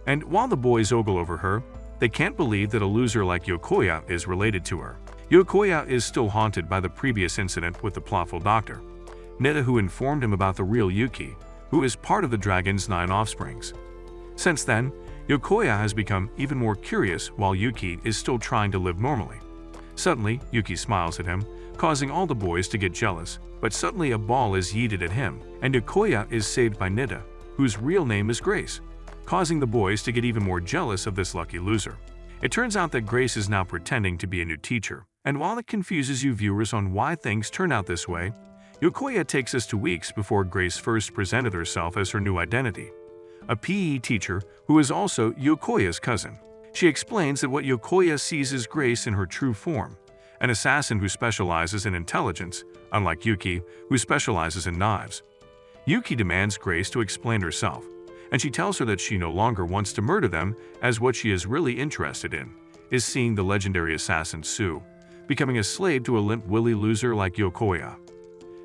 and while the boys ogle over her, they can't believe that a loser like Yokoya is related to her. Yokoya is still haunted by the previous incident with the plothful doctor, Nida, who informed him about the real Yuki, who is part of the dragon's 9 offsprings. Since then, Yokoya has become even more curious while Yuki is still trying to live normally. Suddenly, Yuki smiles at him, causing all the boys to get jealous, but suddenly a ball is yeeted at him, and Yokoya is saved by Nida, whose real name is Grace, causing the boys to get even more jealous of this lucky loser. It turns out that Grace is now pretending to be a new teacher, and while it confuses you viewers on why things turn out this way, Yokoya takes us to weeks before Grace first presented herself as her new identity, a PE teacher who is also Yokoya's cousin. She explains that what Yokoya sees is Grace in her true form, an assassin who specializes in intelligence, unlike Yuki, who specializes in knives. Yuki demands Grace to explain herself, and she tells her that she no longer wants to murder them, as what she is really interested in is seeing the legendary assassin Sue becoming a slave to a limp-willy loser like Yokoya.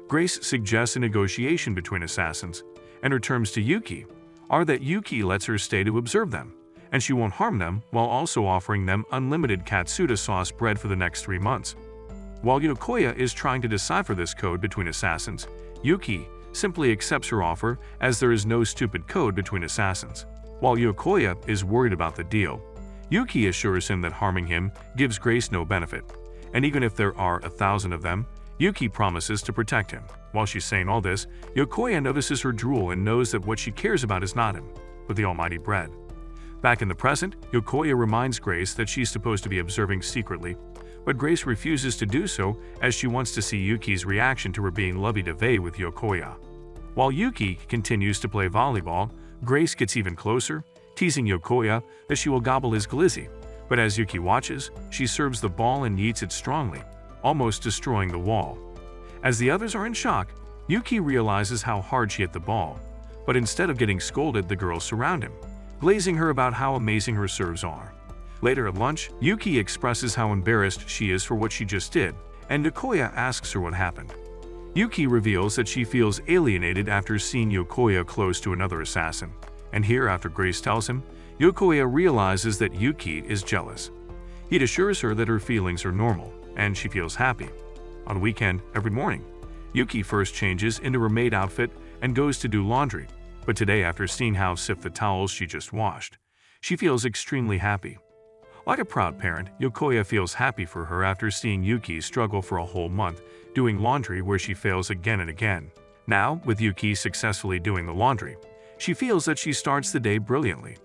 Grace suggests a negotiation between assassins, and her terms to Yuki are that Yuki lets her stay to observe them, and she won't harm them, while also offering them unlimited katsuta sauce bread for the next 3 months. While Yokoya is trying to decipher this code between assassins, Yuki simply accepts her offer, as there is no stupid code between assassins. While Yokoya is worried about the deal, Yuki assures him that harming him gives Grace no benefit, and even if there are 1,000 of them, Yuki promises to protect him. While she's saying all this, Yokoya notices her drool and knows that what she cares about is not him, but the almighty bread. Back in the present, Yokoya reminds Grace that she's supposed to be observing secretly, but Grace refuses to do so, as she wants to see Yuki's reaction to her being lovey-dovey with Yokoya. While Yuki continues to play volleyball, Grace gets even closer, teasing Yokoya that she will gobble his glizzy, but as Yuki watches, she serves the ball and yeets it strongly, almost destroying the wall. As the others are in shock, Yuki realizes how hard she hit the ball, but instead of getting scolded, the girls surround him, glazing her about how amazing her serves are. Later at lunch, Yuki expresses how embarrassed she is for what she just did, and Yokoya asks her what happened. Yuki reveals that she feels alienated after seeing Yokoya close to another assassin, and here, after Grace tells him, Yokoya realizes that Yuki is jealous. He assures her that her feelings are normal, and she feels happy. On weekend, every morning, Yuki first changes into her maid outfit and goes to do laundry, but today, after seeing how stiff the towels she just washed, she feels extremely happy. Like a proud parent, Yokoya feels happy for her after seeing Yuki struggle for a whole month doing laundry where she fails again and again. Now, with Yuki successfully doing the laundry, she feels that she starts the day brilliantly.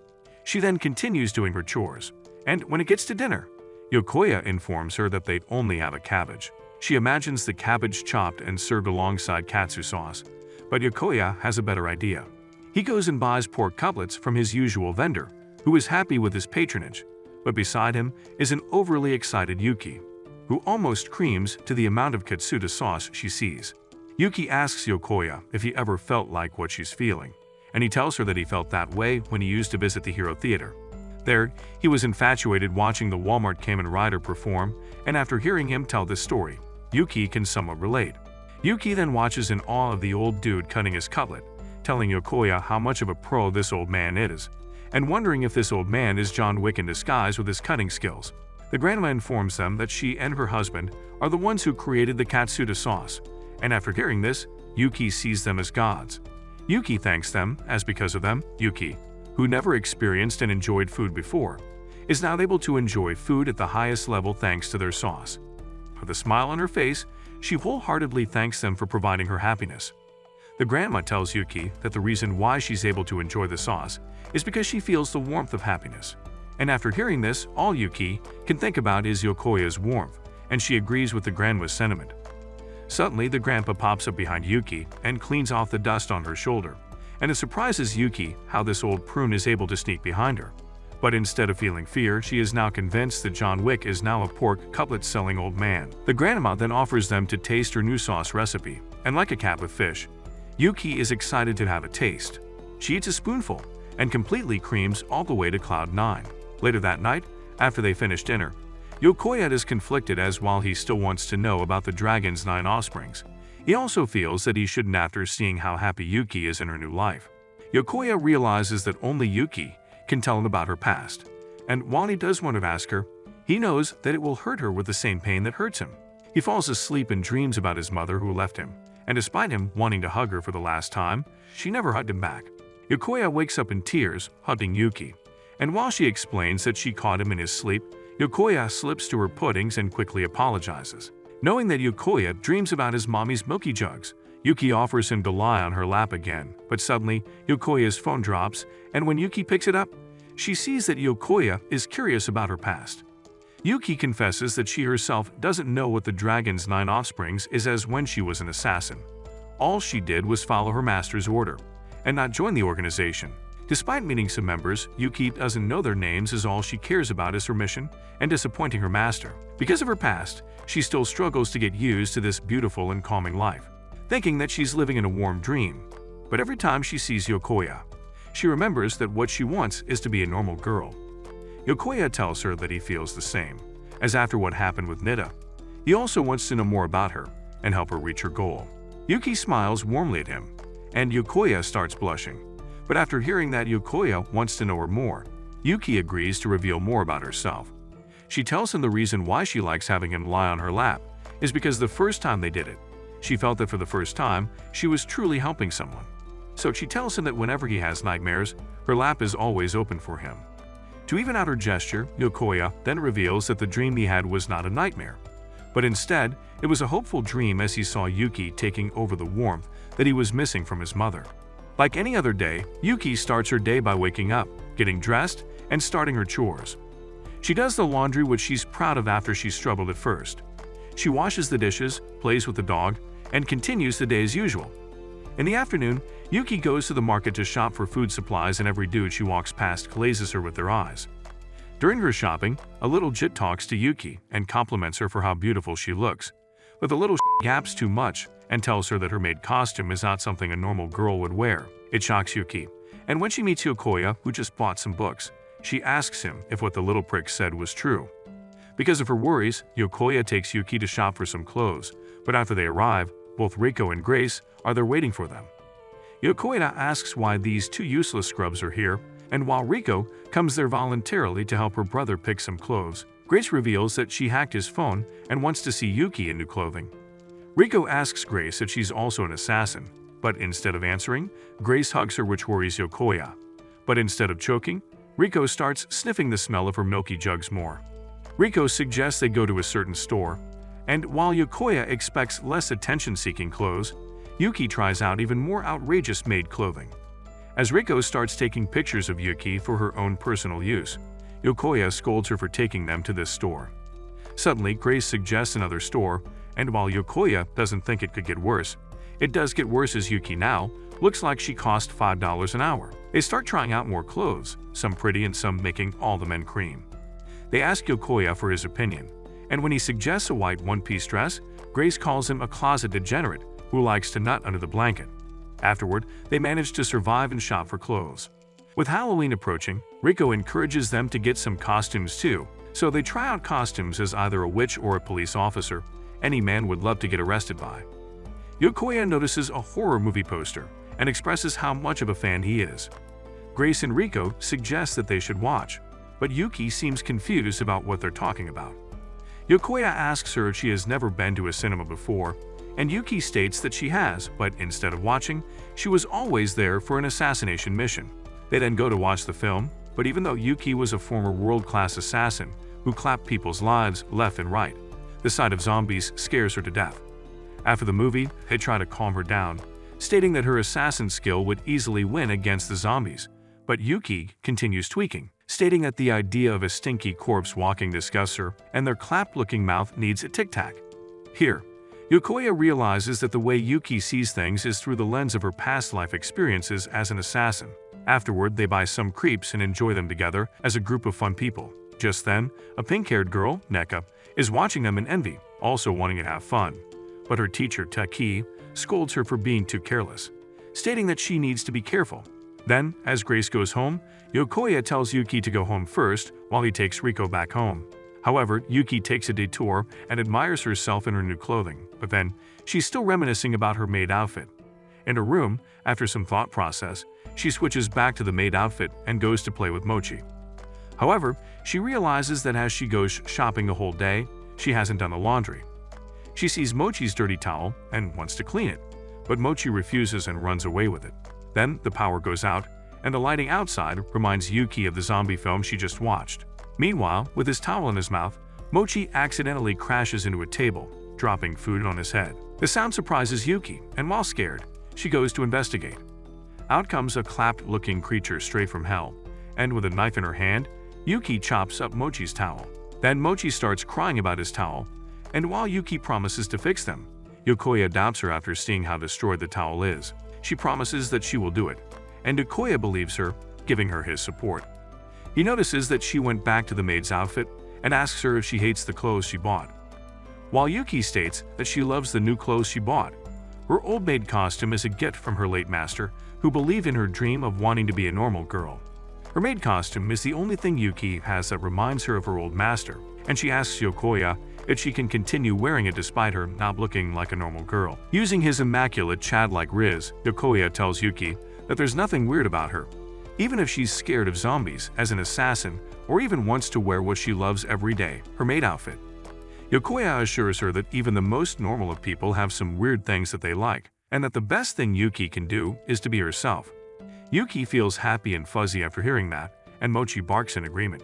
She then continues doing her chores, and when it gets to dinner, Yokoya informs her that they only have a cabbage. She imagines the cabbage chopped and served alongside katsu sauce, but Yokoya has a better idea. He goes and buys pork cutlets from his usual vendor, who is happy with his patronage, but beside him is an overly excited Yuki, who almost screams to the amount of katsuta sauce she sees. Yuki asks Yokoya if he ever felt like what she's feeling, and he tells her that he felt that way when he used to visit the Hero Theater. There, he was infatuated watching the Walmart Kamen Rider perform, and after hearing him tell this story, Yuki can somewhat relate. Yuki then watches in awe of the old dude cutting his cutlet, telling Yokoya how much of a pro this old man is, and wondering if this old man is John Wick in disguise with his cutting skills. The grandma informs them that she and her husband are the ones who created the katsuta sauce, and after hearing this, Yuki sees them as gods. Yuki thanks them, as because of them, Yuki, who never experienced and enjoyed food before, is now able to enjoy food at the highest level thanks to their sauce. With a smile on her face, she wholeheartedly thanks them for providing her happiness. The grandma tells Yuki that the reason why she's able to enjoy the sauce is because she feels the warmth of happiness. And after hearing this, all Yuki can think about is Yokoya's warmth, and she agrees with the grandma's sentiment. Suddenly, the grandpa pops up behind Yuki and cleans off the dust on her shoulder, and it surprises Yuki how this old prune is able to sneak behind her. But instead of feeling fear, she is now convinced that John Wick is now a pork cutlet-selling old man. The grandma then offers them to taste her new sauce recipe, and like a cat with fish, Yuki is excited to have a taste. She eats a spoonful and completely creams all the way to cloud 9. Later that night, after they finish dinner, Yokoya is conflicted, as while he still wants to know about the dragon's 9 offsprings, he also feels that he shouldn't after seeing how happy Yuki is in her new life. Yokoya realizes that only Yuki can tell him about her past, and while he does want to ask her, he knows that it will hurt her with the same pain that hurts him. He falls asleep and dreams about his mother who left him, and despite him wanting to hug her for the last time, she never hugged him back. Yokoya wakes up in tears, hugging Yuki, and while she explains that she caught him in his sleep, Yokoya slips to her puddings and quickly apologizes. Knowing that Yokoya dreams about his mommy's milky jugs, Yuki offers him to lie on her lap again, but suddenly, Yokoya's phone drops, and when Yuki picks it up, she sees that Yokoya is curious about her past. Yuki confesses that she herself doesn't know what the dragon's 9 offsprings is, as when she was an assassin, all she did was follow her master's order, and not join the organization. Despite meeting some members, Yuki doesn't know their names, as all she cares about is her mission and disappointing her master. Because of her past, she still struggles to get used to this beautiful and calming life, thinking that she's living in a warm dream. But every time she sees Yokoya, she remembers that what she wants is to be a normal girl. Yokoya tells her that he feels the same, as after what happened with Nita, he also wants to know more about her and help her reach her goal. Yuki smiles warmly at him, and Yokoya starts blushing. But after hearing that Yokoya wants to know her more, Yuki agrees to reveal more about herself. She tells him the reason why she likes having him lie on her lap is because the first time they did it, she felt that for the first time, she was truly helping someone. So she tells him that whenever he has nightmares, her lap is always open for him. To even out her gesture, Yokoya then reveals that the dream he had was not a nightmare, but instead, it was a hopeful dream as he saw Yuki taking over the warmth that he was missing from his mother. Like any other day, Yuki starts her day by waking up, getting dressed, and starting her chores. She does the laundry, which she's proud of after she struggled at first. She washes the dishes, plays with the dog, and continues the day as usual. In the afternoon, Yuki goes to the market to shop for food supplies, and every dude she walks past glazes her with their eyes. During her shopping, a little jit talks to Yuki and compliments her for how beautiful she looks. But the little gaps too much and tells her that her maid costume is not something a normal girl would wear. It shocks Yuki, and when she meets Yokoya, who just bought some books, she asks him if what the little prick said was true. Because of her worries, Yokoya takes Yuki to shop for some clothes, but after they arrive, both Riko and Grace are there waiting for them. Yokoya asks why these two useless scrubs are here, and while Riko comes there voluntarily to help her brother pick some clothes, Grace reveals that she hacked his phone and wants to see Yuki in new clothing. Riko asks Grace if she's also an assassin, but instead of answering, Grace hugs her, which worries Yokoya. But instead of choking, Riko starts sniffing the smell of her milky jugs more. Riko suggests they go to a certain store, and while Yokoya expects less attention-seeking clothes, Yuki tries out even more outrageous maid clothing. As Riko starts taking pictures of Yuki for her own personal use, Yokoya scolds her for taking them to this store. Suddenly, Grace suggests another store, and while Yokoya doesn't think it could get worse, it does get worse as Yuki now looks like she cost $5 an hour. They start trying out more clothes, some pretty and some making all the men cream. They ask Yokoya for his opinion, and when he suggests a white one-piece dress, Grace calls him a closet degenerate who likes to nut under the blanket. Afterward, they manage to survive and shop for clothes. With Halloween approaching, Riko encourages them to get some costumes too, so they try out costumes as either a witch or a police officer any man would love to get arrested by. Yokoya notices a horror movie poster and expresses how much of a fan he is. Grace and Riko suggest that they should watch, but Yuki seems confused about what they're talking about. Yokoya asks her if she has never been to a cinema before, and Yuki states that she has, but instead of watching, she was always there for an assassination mission. They then go to watch the film, but even though Yuki was a former world-class assassin who clapped people's lives left and right, the sight of zombies scares her to death. After the movie, they try to calm her down, stating that her assassin skill would easily win against the zombies, but Yuki continues tweaking, stating that the idea of a stinky corpse walking disgusts her and their clapped-looking mouth needs a tic-tac. Here, Yokoya realizes that the way Yuki sees things is through the lens of her past life experiences as an assassin. Afterward, they buy some creeps and enjoy them together as a group of fun people. Just then, a pink-haired girl, Neka, is watching them in envy, also wanting to have fun. But her teacher, Taki, scolds her for being too careless, stating that she needs to be careful. Then, as Grace goes home, Yokoya tells Yuki to go home first while he takes Riko back home. However, Yuki takes a detour and admires herself in her new clothing, but then she's still reminiscing about her maid outfit. In her room, after some thought process, she switches back to the maid outfit and goes to play with Mochi. However, she realizes that as she goes shopping the whole day, she hasn't done the laundry. She sees Mochi's dirty towel and wants to clean it, but Mochi refuses and runs away with it. Then the power goes out, and the lighting outside reminds Yuki of the zombie film she just watched. Meanwhile, with his towel in his mouth, Mochi accidentally crashes into a table, dropping food on his head. The sound surprises Yuki, and while scared, she goes to investigate. Out comes a clapped-looking creature straight from hell, and with a knife in her hand, Yuki chops up Mochi's towel. Then Mochi starts crying about his towel, and while Yuki promises to fix them, Yokoya doubts her after seeing how destroyed the towel is. She promises that she will do it, and Yokoya believes her, giving her his support. He notices that she went back to the maid's outfit and asks her if she hates the clothes she bought. While Yuki states that she loves the new clothes she bought, Her old maid costume is a gift from her late master, who believed in her dream of wanting to be a normal girl. Her maid costume is the only thing Yuki has that reminds her of her old master, and she asks Yokoya if she can continue wearing it despite her not looking like a normal girl. Using his immaculate Chad-like riz, Yokoya tells Yuki that there's nothing weird about her, even if she's scared of zombies as an assassin or even wants to wear what she loves every day, her maid outfit. Yokoya assures her that even the most normal of people have some weird things that they like, and that the best thing Yuki can do is to be herself. Yuki feels happy and fuzzy after hearing that, and Mochi barks in agreement.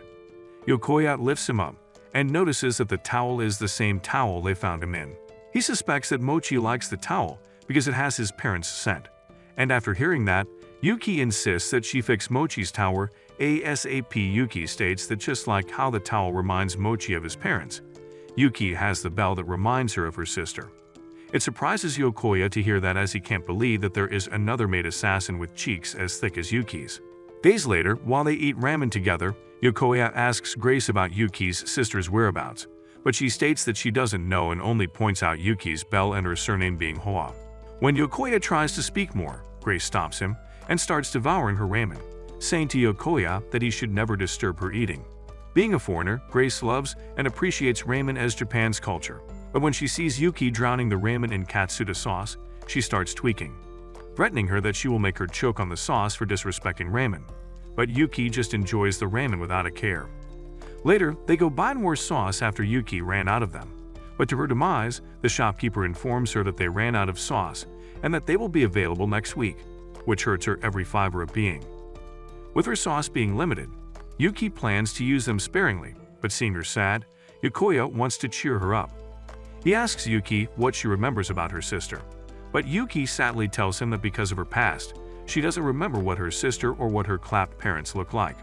Yokoya lifts him up and notices that the towel is the same towel they found him in. He suspects that Mochi likes the towel because it has his parents' scent, and after hearing that, Yuki insists that she fix Mochi's towel ASAP. Yuki states that just like how the towel reminds Mochi of his parents, Yuki has the bell that reminds her of her sister. It surprises Yokoya to hear that, as he can't believe that there is another maid assassin with cheeks as thick as Yuki's. Days later, while they eat ramen together, Yokoya asks Grace about Yuki's sister's whereabouts, but she states that she doesn't know and only points out Yuki's bell and her surname being Hoa. When Yokoya tries to speak more, Grace stops him and starts devouring her ramen, saying to Yokoya that he should never disturb her eating. Being a foreigner, Grace loves and appreciates ramen as Japan's culture, but when she sees Yuki drowning the ramen in katsuta sauce, she starts tweaking, threatening her that she will make her choke on the sauce for disrespecting ramen. But Yuki just enjoys the ramen without a care. Later, they go buy more sauce after Yuki ran out of them, but to her demise, the shopkeeper informs her that they ran out of sauce and that they will be available next week, which hurts her every fiber of being. With her sauce being limited, Yuki plans to use them sparingly, but seeing her sad, Yokoya wants to cheer her up. He asks Yuki what she remembers about her sister, but Yuki sadly tells him that because of her past, she doesn't remember what her sister or what her clapped parents look like.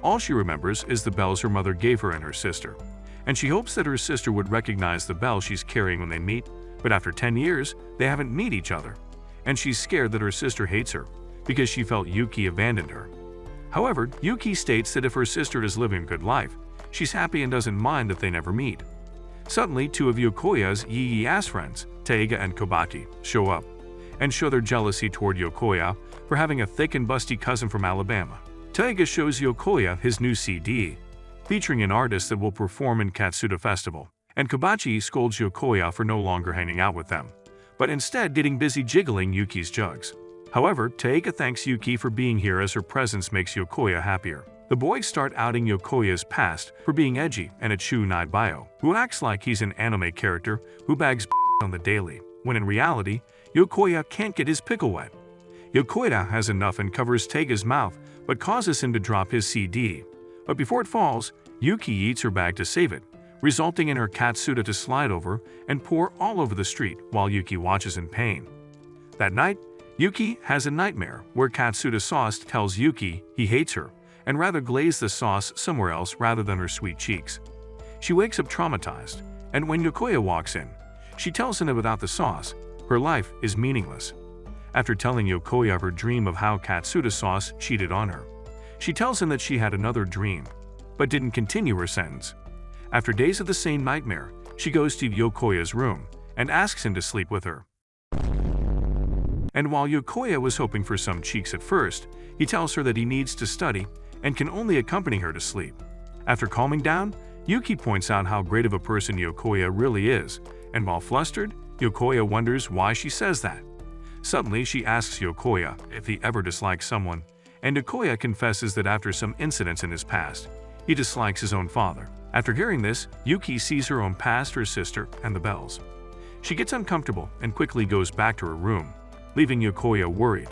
All she remembers is the bells her mother gave her and her sister, and she hopes that her sister would recognize the bell she's carrying when they meet, but after 10 years, they haven't met each other, and she's scared that her sister hates her because she felt Yuki abandoned her. However, Yuki states that if her sister is living a good life, she's happy and doesn't mind that they never meet. Suddenly, two of Yokoya's yee-ass friends, Taiga and Kobachi, show up and show their jealousy toward Yokoya for having a thick and busty cousin from Alabama. Taiga shows Yokoya his new CD, featuring an artist that will perform in Katsuta Festival, and Kobachi scolds Yokoya for no longer hanging out with them, but instead getting busy jiggling Yuki's jugs. However, Taiga thanks Yuki for being here as her presence makes Yokoya happier. The boys start outing Yokoya's past for being edgy and a Chunai bio, who acts like he's an anime character who bags on the daily, when in reality, Yokoya can't get his pickle wet. Yokoya has enough and covers Taiga's mouth, but causes him to drop his CD. But before it falls, Yuki eats her bag to save it, resulting in her katsuta to slide over and pour all over the street while Yuki watches in pain. That night, Yuki has a nightmare where katsuta sauce tells Yuki he hates her and rather glaze the sauce somewhere else rather than her sweet cheeks. She wakes up traumatized, and when Yokoya walks in, she tells him that without the sauce, her life is meaningless. After telling Yokoya of her dream of how katsuta sauce cheated on her, she tells him that she had another dream, but didn't continue her sentence. After days of the same nightmare, she goes to Yokoya's room and asks him to sleep with her. And while Yokoya was hoping for some cheeks at first, he tells her that he needs to study and can only accompany her to sleep. After calming down, Yuki points out how great of a person Yokoya really is, and while flustered, Yokoya wonders why she says that. Suddenly, she asks Yokoya if he ever dislikes someone, and Yokoya confesses that after some incidents in his past, he dislikes his own father. After hearing this, Yuki sees her own past, her sister, and the bells. She gets uncomfortable and quickly goes back to her room, leaving Yokoya worried.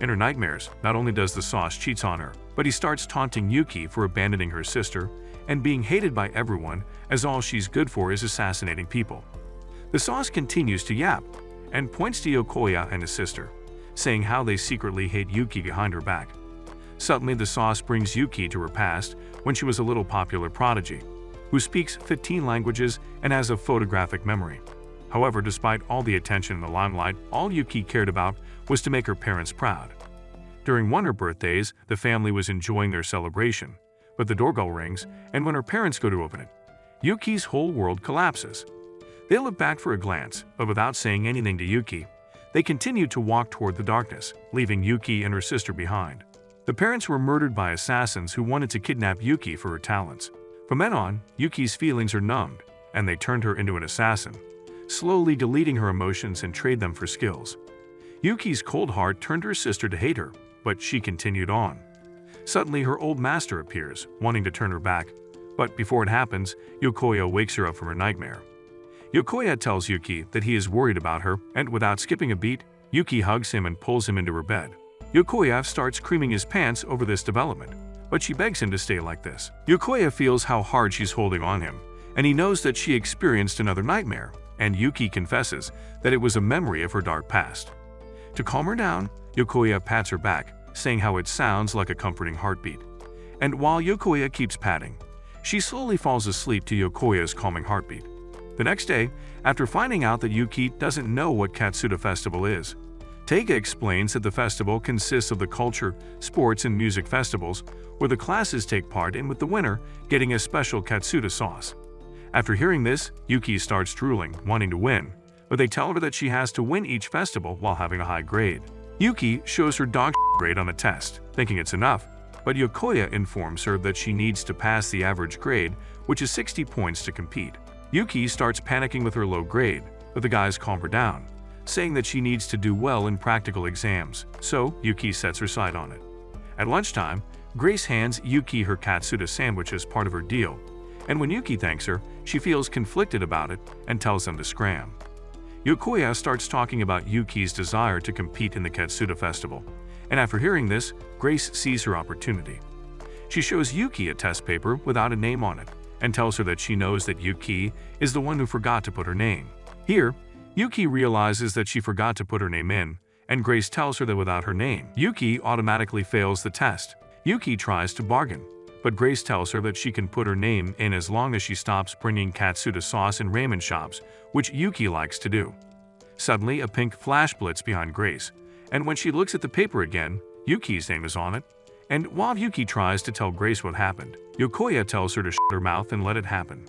In her nightmares, not only does the sauce cheats on her, but he starts taunting Yuki for abandoning her sister and being hated by everyone as all she's good for is assassinating people. The sauce continues to yap and points to Yokoya and his sister, saying how they secretly hate Yuki behind her back. Suddenly, the sauce brings Yuki to her past when she was a little popular prodigy, who speaks 15 languages and has a photographic memory. However, despite all the attention in the limelight, all Yuki cared about was to make her parents proud. During one of her birthdays, the family was enjoying their celebration, but the doorbell rings, and when her parents go to open it, Yuki's whole world collapses. They look back for a glance, but without saying anything to Yuki, They continued to walk toward the darkness, leaving Yuki and her sister behind. The parents were murdered by assassins who wanted to kidnap Yuki for her talents. From then on, Yuki's feelings are numbed, and they turned her into an assassin, slowly deleting her emotions and trade them for skills. Yuki's cold heart turned her sister to hate her, but she continued on. Suddenly, her old master appears, wanting to turn her back, but before it happens, Yokoya wakes her up from her nightmare. Yokoya tells Yuki that he is worried about her, and without skipping a beat, Yuki hugs him and pulls him into her bed. Yokoya starts creaming his pants over this development, but she begs him to stay like this. Yokoya feels how hard she's holding on him, and he knows that she experienced another nightmare, and Yuki confesses that it was a memory of her dark past. To calm her down, Yokoya pats her back, saying how it sounds like a comforting heartbeat. And while Yokoya keeps patting, she slowly falls asleep to Yokoya's calming heartbeat. The next day, after finding out that Yuki doesn't know what Katsuta Festival is, Taiga explains that the festival consists of the culture, sports, and music festivals where the classes take part in, with the winner getting a special Katsuta sauce. After hearing this, Yuki starts drooling, wanting to win, but they tell her that she has to win each festival while having a high grade. Yuki shows her dog grade on a test, thinking it's enough, but Yokoya informs her that she needs to pass the average grade, which is 60 points to compete. Yuki starts panicking with her low grade, but the guys calm her down, saying that she needs to do well in practical exams, so Yuki sets her sight on it. At lunchtime, Grace hands Yuki her Katsuta sandwich as part of her deal, and when Yuki thanks her, she feels conflicted about it and tells them to scram. Yokoya starts talking about Yuki's desire to compete in the Katsuta Festival, and after hearing this, Grace sees her opportunity. She shows Yuki a test paper without a name on it, and tells her that she knows that Yuki is the one who forgot to put her name. Here, Yuki realizes that she forgot to put her name in, and Grace tells her that without her name, Yuki automatically fails the test. Yuki tries to bargain, but Grace tells her that she can put her name in as long as she stops bringing Katsuta sauce in ramen shops, which Yuki likes to do. Suddenly, a pink flash blits behind Grace, and when she looks at the paper again, Yuki's name is on it. And while Yuki tries to tell Grace what happened, Yokoya tells her to shut her mouth and let it happen.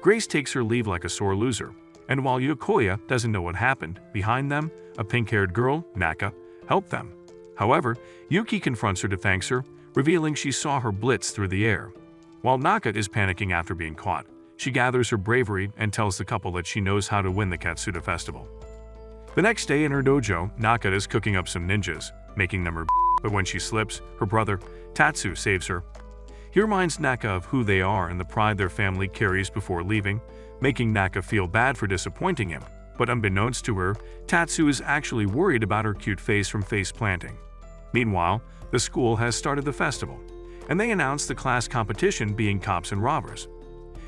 Grace takes her leave like a sore loser, and while Yokoya doesn't know what happened, behind them, a pink-haired girl, Naka, helped them. However, Yuki confronts her to thank her, revealing she saw her blitz through the air. While Naka is panicking after being caught, she gathers her bravery and tells the couple that she knows how to win the Katsuta Festival. The next day in her dojo, Naka is cooking up some ninjas, making them her but when she slips, her brother, Tatsu, saves her. He reminds Naka of who they are and the pride their family carries before leaving, making Naka feel bad for disappointing him. But unbeknownst to her, Tatsu is actually worried about her cute face from face planting. Meanwhile, the school has started the festival, and they announce the class competition being cops and robbers.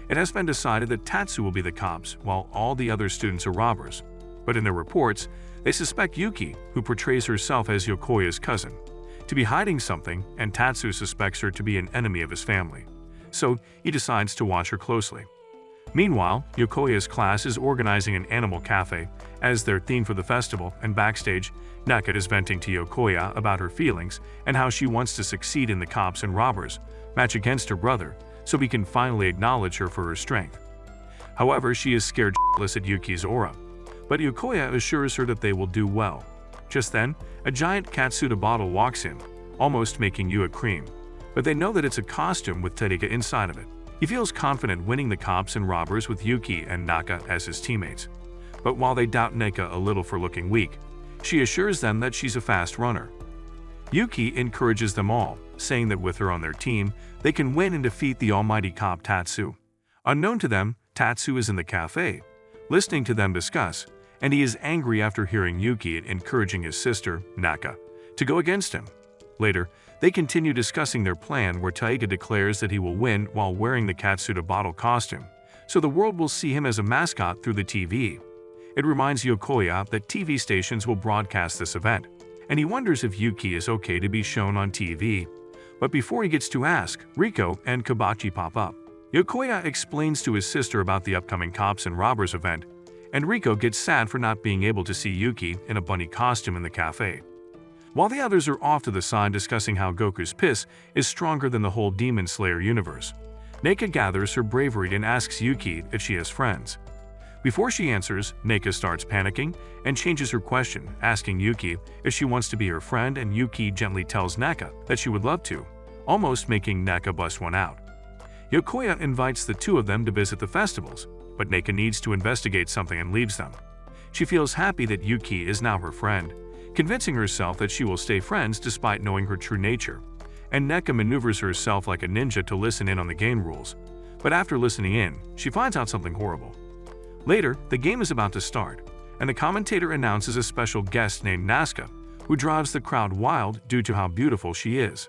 It has been decided that Tatsu will be the cops, while all the other students are robbers. But in their reports, they suspect Yuki, who portrays herself as Yokoya's cousin, to be hiding something, and Tatsu suspects her to be an enemy of his family. So he decides to watch her closely. Meanwhile, Yokoya's class is organizing an animal cafe as their theme for the festival, and backstage, Naka is venting to Yokoya about her feelings and how she wants to succeed in the cops and robbers match against her brother so he can finally acknowledge her for her strength. However, she is scared shitless at Yuki's aura, but Yokoya assures her that they will do well. Just then, a giant Katsuta bottle walks in, almost making Yu cream, but they know that it's a costume with Taiga inside of it. He feels confident winning the cops and robbers with Yuki and Naka as his teammates. But while they doubt Naka a little for looking weak, she assures them that she's a fast runner. Yuki encourages them all, saying that with her on their team, they can win and defeat the almighty cop Tatsu. Unknown to them, Tatsu is in the cafe, listening to them discuss, and he is angry after hearing Yuki encouraging his sister, Naka, to go against him. Later, they continue discussing their plan where Taiga declares that he will win while wearing the Katsuta bottle costume, so the world will see him as a mascot through the TV. It reminds Yokoya that TV stations will broadcast this event, and he wonders if Yuki is okay to be shown on TV. But before he gets to ask, Riko and Kabachi pop up. Yokoya explains to his sister about the upcoming cops and robbers event, and Riko gets sad for not being able to see Yuki in a bunny costume in the cafe. While the others are off to the side discussing how Goku's piss is stronger than the whole Demon Slayer universe, Naka gathers her bravery and asks Yuki if she has friends. Before she answers, Naka starts panicking and changes her question, asking Yuki if she wants to be her friend, and Yuki gently tells Naka that she would love to, almost making Naka bust one out. Yokoya invites the two of them to visit the festivals, but Naka needs to investigate something and leaves them. She feels happy that Yuki is now her friend, convincing herself that she will stay friends despite knowing her true nature. And Naka maneuvers herself like a ninja to listen in on the game rules. But after listening in, she finds out something horrible. Later, the game is about to start, and the commentator announces a special guest named Naska, who drives the crowd wild due to how beautiful she is.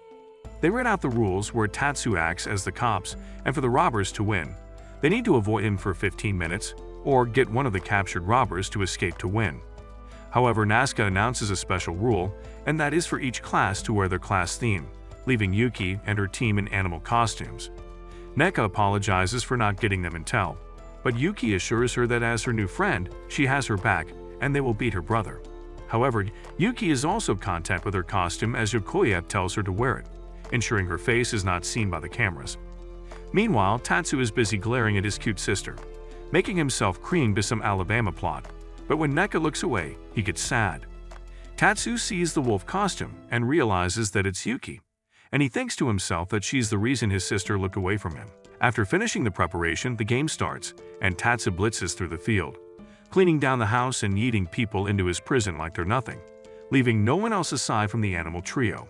They read out the rules where Tatsu acts as the cops, and for the robbers to win, they need to avoid him for 15 minutes, or get one of the captured robbers to escape to win. However, Naska announces a special rule, and that is for each class to wear their class theme, leaving Yuki and her team in animal costumes. Naka apologizes for not getting them intel, but Yuki assures her that as her new friend, she has her back and they will beat her brother. However, Yuki is also content with her costume as Yokoya tells her to wear it, ensuring her face is not seen by the cameras. Meanwhile, Tatsu is busy glaring at his cute sister, making himself cream to some Alabama plot, but when Naka looks away, he gets sad. Tatsu sees the wolf costume and realizes that it's Yuki, and he thinks to himself that she's the reason his sister looked away from him. After finishing the preparation, the game starts, and Tatsu blitzes through the field, cleaning down the house and yeeting people into his prison like they're nothing, leaving no one else aside from the animal trio.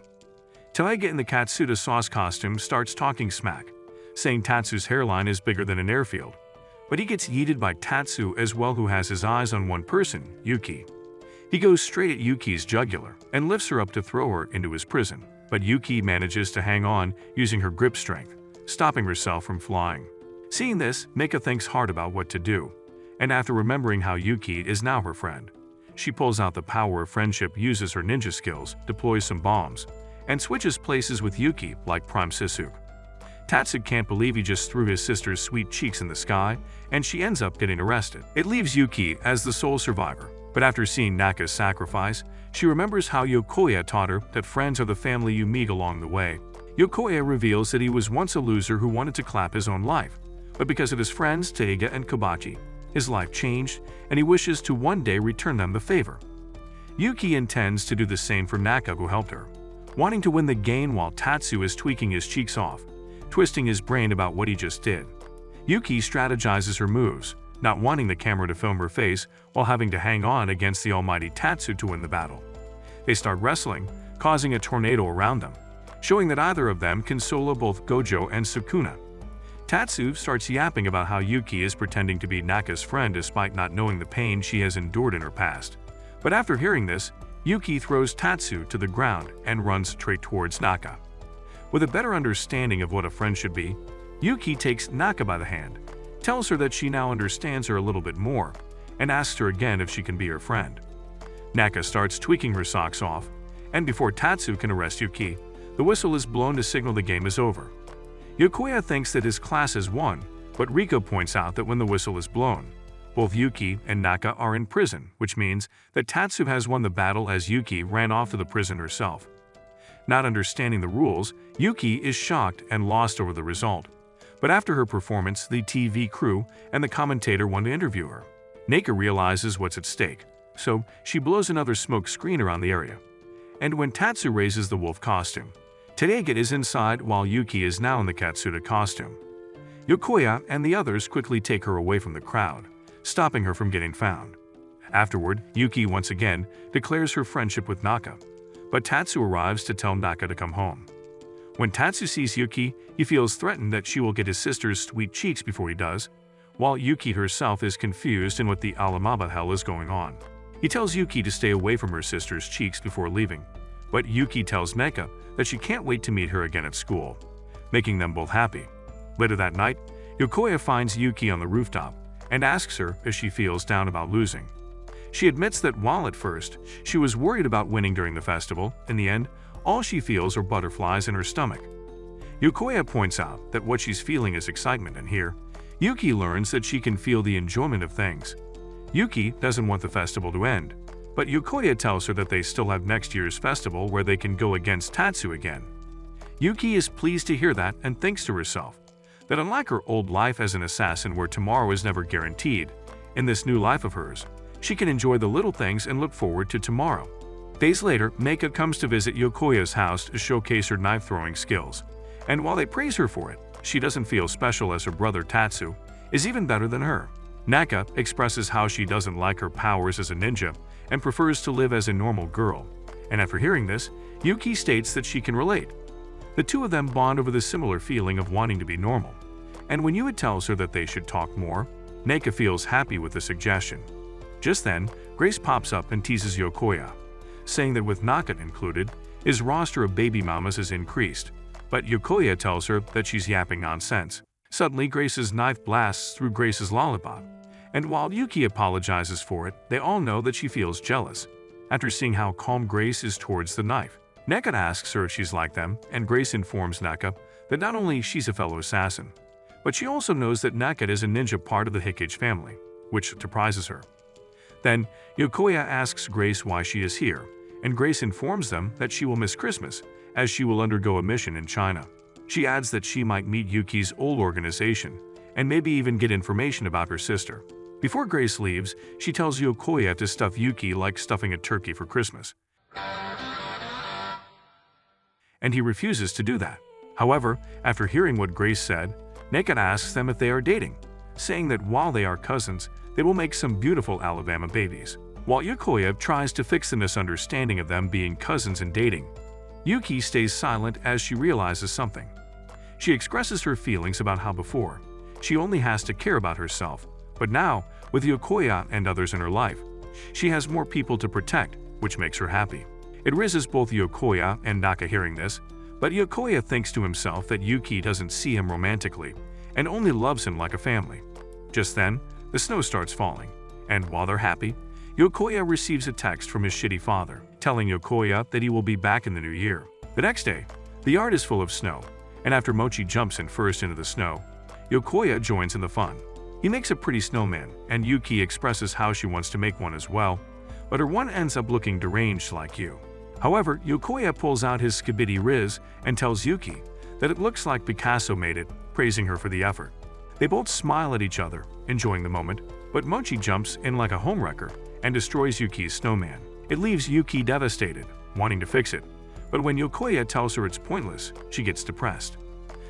Taiga in the Katsuta sauce costume starts talking smack, saying Tatsu's hairline is bigger than an airfield, but he gets yeeted by Tatsu as well, who has his eyes on one person, Yuki. He goes straight at Yuki's jugular and lifts her up to throw her into his prison, but Yuki manages to hang on using her grip strength, stopping herself from flying. Seeing this, Naka thinks hard about what to do, and after remembering how Yuki is now her friend, she pulls out the power of friendship, uses her ninja skills, deploys some bombs, and switches places with Yuki like Prime Sisuke. Tatsu can't believe he just threw his sister's sweet cheeks in the sky, and she ends up getting arrested. It leaves Yuki as the sole survivor, but after seeing Naka's sacrifice, she remembers how Yokoya taught her that friends are the family you meet along the way. Yokoya reveals that he was once a loser who wanted to clap his own life, but because of his friends Taiga and Kobachi, his life changed, and he wishes to one day return them the favor. Yuki intends to do the same for Naka, who helped her, wanting to win the game while Tatsu is tweaking his cheeks off, twisting his brain about what he just did. Yuki strategizes her moves, not wanting the camera to film her face while having to hang on against the almighty Tatsu to win the battle. They start wrestling, causing a tornado around them, showing that either of them can solo both Gojo and Sukuna. Tatsu starts yapping about how Yuki is pretending to be Naka's friend despite not knowing the pain she has endured in her past. But after hearing this, Yuki throws Tatsu to the ground and runs straight towards Naka. With a better understanding of what a friend should be, Yuki takes Naka by the hand, tells her that she now understands her a little bit more, and asks her again if she can be her friend. Naka starts tweaking her socks off, and before Tatsu can arrest Yuki, the whistle is blown to signal the game is over. Yokoya thinks that his class has won, but Riko points out that when the whistle is blown, both Yuki and Naka are in prison, which means that Tatsu has won the battle as Yuki ran off to the prison herself. Not understanding the rules, Yuki is shocked and lost over the result. But after her performance, the TV crew and the commentator want to interview her. Naka realizes what's at stake, so she blows another smoke screen around the area. And when Tatsu raises the wolf costume, Taiga is inside while Yuki is now in the Katsuta costume. Yokoya and the others quickly take her away from the crowd, stopping her from getting found. Afterward, Yuki once again declares her friendship with Naka, but Tatsu arrives to tell Naka to come home. When Tatsu sees Yuki, he feels threatened that she will get his sister's sweet cheeks before he does, while Yuki herself is confused in what the Alamaba hell is going on. He tells Yuki to stay away from her sister's cheeks before leaving, but Yuki tells Naka that she can't wait to meet her again at school, making them both happy. Later that night, Yokoya finds Yuki on the rooftop and asks her if she feels down about losing. She admits that while at first she was worried about winning during the festival, in the end, all she feels are butterflies in her stomach. Yokoya points out that what she's feeling is excitement, and here, Yuki learns that she can feel the enjoyment of things. Yuki doesn't want the festival to end, but Yokoya tells her that they still have next year's festival where they can go against Tatsu again. Yuki is pleased to hear that and thinks to herself that unlike her old life as an assassin where tomorrow is never guaranteed, In this new life of hers, she can enjoy the little things and look forward to tomorrow. Days later, Meika comes to visit Yokoya's house to showcase her knife-throwing skills. And while they praise her for it, she doesn't feel special as her brother Tatsu is even better than her. Naka expresses how she doesn't like her powers as a ninja and prefers to live as a normal girl. And after hearing this, Yuki states that she can relate. The two of them bond over the similar feeling of wanting to be normal. And when Yui tells her that they should talk more, Naka feels happy with the suggestion. Just then, Grace pops up and teases Yokoya, saying that with Naka included, his roster of baby mamas has increased. But Yokoya tells her that she's yapping nonsense. Suddenly, Grace's knife blasts through Grace's lollipop. And while Yuki apologizes for it, they all know that she feels jealous. After seeing how calm Grace is towards the knife, Naka asks her if she's like them, and Grace informs Naka that not only she's a fellow assassin, but she also knows that Naka is a ninja part of the Hikage family, which surprises her. Then, Yokoya asks Grace why she is here, and Grace informs them that she will miss Christmas, as she will undergo a mission in China. She adds that she might meet Yuki's old organization, and maybe even get information about her sister. Before Grace leaves, she tells Yokoya to stuff Yuki like stuffing a turkey for Christmas. And he refuses to do that. However, after hearing what Grace said, Naka asks them if they are dating, saying that while they are cousins, they will make some beautiful Alabama babies. While Yokoya tries to fix the misunderstanding of them being cousins and dating, Yuki stays silent as she realizes something. She expresses her feelings about how before, she only has to care about herself, but now, with Yokoya and others in her life, she has more people to protect, which makes her happy. It rizzes both Yokoya and Naka hearing this, but Yokoya thinks to himself that Yuki doesn't see him romantically and only loves him like a family. Just then, the snow starts falling, and while they're happy, Yokoya receives a text from his shitty father, telling Yokoya that he will be back in the new year. The next day, the yard is full of snow, and after Mochi jumps in first into the snow, Yokoya joins in the fun. He makes a pretty snowman, and Yuki expresses how she wants to make one as well, but her one ends up looking deranged like you. However, Yokoya pulls out his skibidi riz and tells Yuki that it looks like Picasso made it, praising her for the effort. They both smile at each other, enjoying the moment, but Mochi jumps in like a homewrecker and destroys Yuki's snowman. It leaves Yuki devastated, wanting to fix it, but when Yokoya tells her it's pointless, she gets depressed.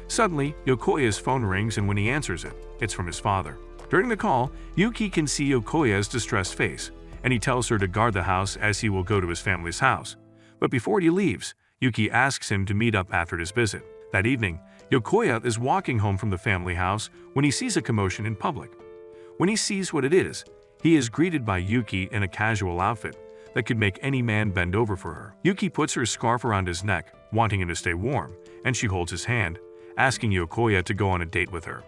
Suddenly, Yokoya's phone rings, and when he answers it, it's from his father. During the call, Yuki can see Yokoya's distressed face, and he tells her to guard the house as he will go to his family's house. But before he leaves, Yuki asks him to meet up after his visit. That evening, Yokoya is walking home from the family house when he sees a commotion in public. When he sees what it is, he is greeted by Yuki in a casual outfit that could make any man bend over for her. Yuki puts her scarf around his neck, wanting him to stay warm, and she holds his hand, asking Yokoya to go on a date with her.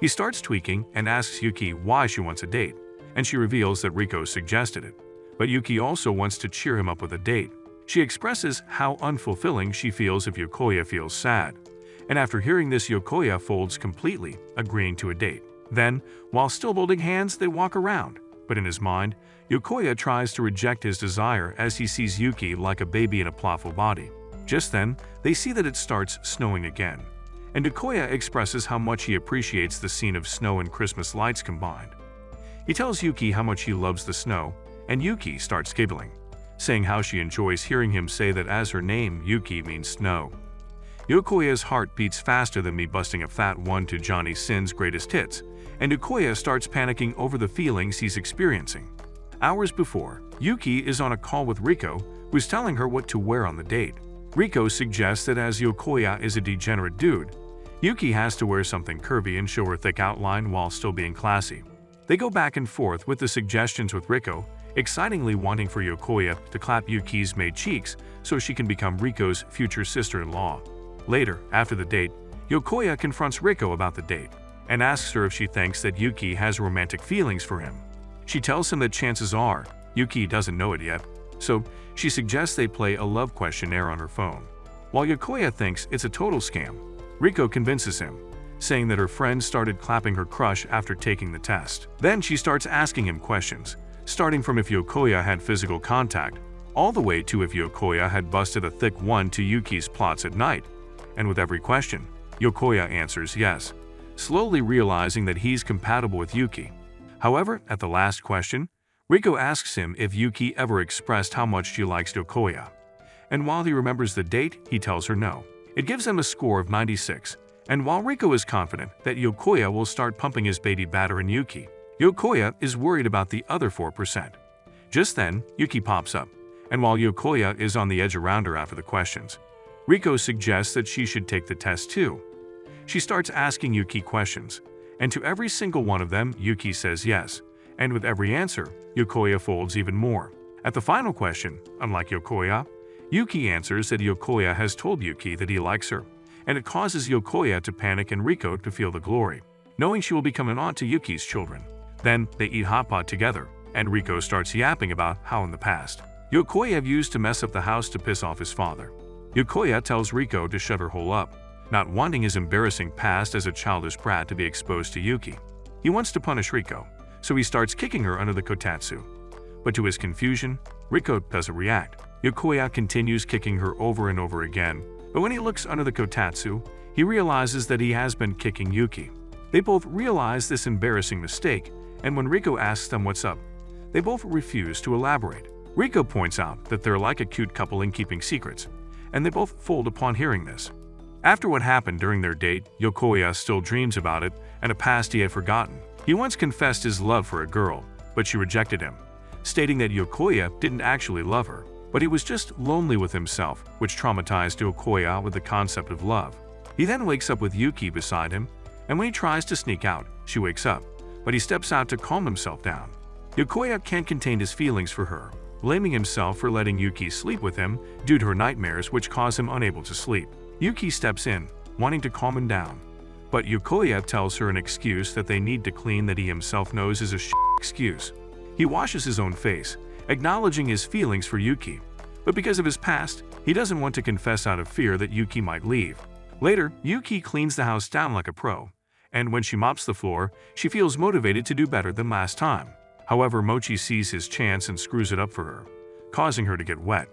He starts tweaking and asks Yuki why she wants a date, and she reveals that Riko suggested it. But Yuki also wants to cheer him up with a date. She expresses how unfulfilling she feels if Yokoya feels sad, and after hearing this, Yokoya folds completely, agreeing to a date. Then, while still holding hands, they walk around, but in his mind, Yokoya tries to reject his desire as he sees Yuki like a baby in a playful body. Just then, they see that it starts snowing again, and Yokoya expresses how much he appreciates the scene of snow and Christmas lights combined. He tells Yuki how much he loves the snow, and Yuki starts giggling, saying how she enjoys hearing him say that as her name, Yuki means snow. Yokoya's heart beats faster than me busting a fat one to Johnny Sin's greatest hits, and Yokoya starts panicking over the feelings he's experiencing. Hours before, Yuki is on a call with Riko, who's telling her what to wear on the date. Riko suggests that as Yokoya is a degenerate dude, Yuki has to wear something curvy and show her thick outline while still being classy. They go back and forth with the suggestions with Riko, excitingly wanting for Yokoya to clap Yuki's Maid cheeks so she can become Riko's future sister-in-law. Later, after the date, Yokoya confronts Riko about the date and asks her if she thinks that Yuki has romantic feelings for him. She tells him that chances are Yuki doesn't know it yet, so she suggests they play a love questionnaire on her phone. While Yokoya thinks it's a total scam, Riko convinces him, saying that her friend started clapping her crush after taking the test. Then she starts asking him questions, starting from if Yokoya had physical contact, all the way to if Yokoya had busted a thick one to Yuki's plots at night. And with every question, Yokoya answers yes, slowly realizing that he's compatible with Yuki. However, at the last question, Riko asks him if Yuki ever expressed how much she likes Yokoya. And while he remembers the date, he tells her no. It gives him a score of 96, and while Riko is confident that Yokoya will start pumping his baby batter in Yuki, Yokoya is worried about the other 4%. Just then, Yuki pops up, and while Yokoya is on the edge around her after the questions, Riko suggests that she should take the test too. She starts asking Yuki questions, and to every single one of them, Yuki says yes, and with every answer, Yokoya folds even more. At the final question, unlike Yokoya, Yuki answers that Yokoya has told Yuki that he likes her, and it causes Yokoya to panic and Riko to feel the glory, knowing she will become an aunt to Yuki's children. Then they eat hot pot together, and Riko starts yapping about how in the past, Yokoya used to mess up the house to piss off his father. Yokoya tells Riko to shut her hole up, not wanting his embarrassing past as a childish brat to be exposed to Yuki. He wants to punish Riko, so he starts kicking her under the kotatsu. But to his confusion, Riko doesn't react. Yokoya continues kicking her over and over again, but when he looks under the kotatsu, he realizes that he has been kicking Yuki. They both realize this embarrassing mistake, and when Riko asks them what's up, they both refuse to elaborate. Riko points out that they're like a cute couple in keeping secrets, and they both fold upon hearing this. After what happened during their date, Yokoya still dreams about it and a past he had forgotten. He once confessed his love for a girl, but she rejected him, stating that Yokoya didn't actually love her, but he was just lonely with himself, which traumatized Yokoya with the concept of love. He then wakes up with Yuki beside him, and when he tries to sneak out, she wakes up, but he steps out to calm himself down. Yokoya can't contain his feelings for her, blaming himself for letting Yuki sleep with him due to her nightmares which cause him unable to sleep. Yuki steps in, wanting to calm him down, but Yokoya tells her an excuse that they need to clean that he himself knows is a excuse. He washes his own face, acknowledging his feelings for Yuki, but because of his past, he doesn't want to confess out of fear that Yuki might leave. Later, Yuki cleans the house down like a pro, and when she mops the floor, she feels motivated to do better than last time. However, Mochi sees his chance and screws it up for her, causing her to get wet.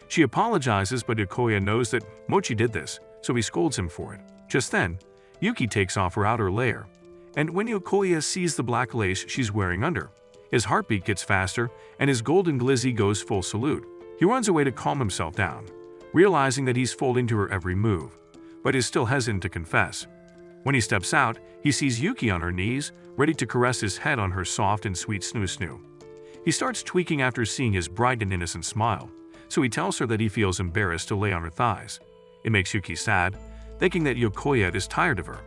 She apologizes, but Yokoya knows that Mochi did this, so he scolds him for it. Just then, Yuki takes off her outer layer, and when Yokoya sees the black lace she's wearing under, his heartbeat gets faster and his golden glizzy goes full salute. He runs away to calm himself down, realizing that he's folding to her every move, but is still hesitant to confess. When he steps out, he sees Yuki on her knees, ready to caress his head on her soft and sweet snoo-snoo. He starts tweaking after seeing his bright and innocent smile, so he tells her that he feels embarrassed to lay on her thighs. It makes Yuki sad, thinking that Yokoya is tired of her,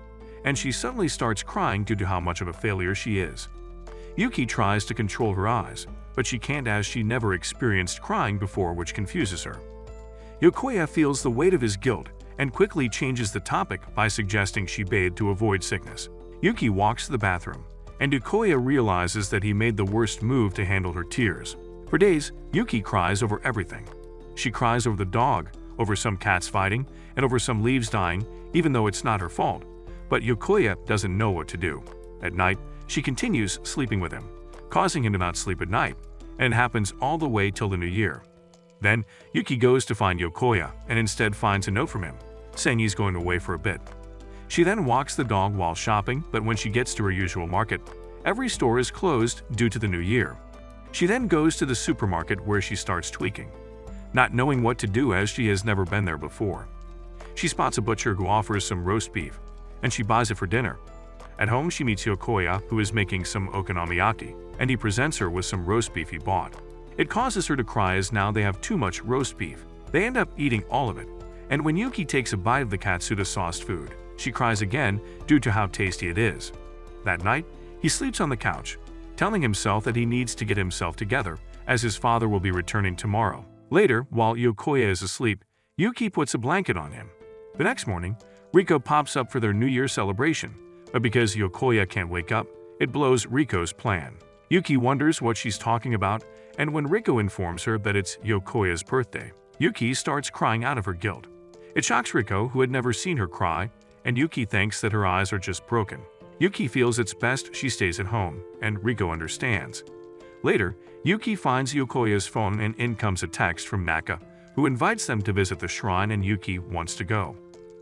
and she suddenly starts crying due to how much of a failure she is. Yuki tries to control her eyes, but she can't as she never experienced crying before, which confuses her. Yokoya feels the weight of his guilt and quickly changes the topic by suggesting she bathe to avoid sickness. Yuki walks to the bathroom, and Yokoya realizes that he made the worst move to handle her tears. For days, Yuki cries over everything. She cries over the dog, over some cats fighting, and over some leaves dying, even though it's not her fault. But Yokoya doesn't know what to do. At night, she continues sleeping with him, causing him to not sleep at night, and it happens all the way till the new year. Then, Yuki goes to find Yokoya and instead finds a note from him, saying he's going away for a bit. She then walks the dog while shopping, but when she gets to her usual market, every store is closed due to the new year. She then goes to the supermarket where she starts tweaking, not knowing what to do as she has never been there before. She spots a butcher who offers some roast beef, and she buys it for dinner. At home, she meets Yokoya, who is making some okonomiyaki, and he presents her with some roast beef he bought. It causes her to cry as now they have too much roast beef. They end up eating all of it, and when Yuki takes a bite of the katsuta sauced food, she cries again due to how tasty it is. That night, he sleeps on the couch, telling himself that he needs to get himself together, as his father will be returning tomorrow. Later, while Yokoya is asleep, Yuki puts a blanket on him. The next morning, Riko pops up for their New Year celebration, but because Yokoya can't wake up, it blows Riko's plan. Yuki wonders what she's talking about, and when Riko informs her that it's Yokoya's birthday, Yuki starts crying out of her guilt. It shocks Riko, who had never seen her cry, and Yuki thinks that her eyes are just broken. Yuki feels it's best she stays at home, and Riko understands. Later, Yuki finds Yokoya's phone and in comes a text from Naka, who invites them to visit the shrine, and Yuki wants to go.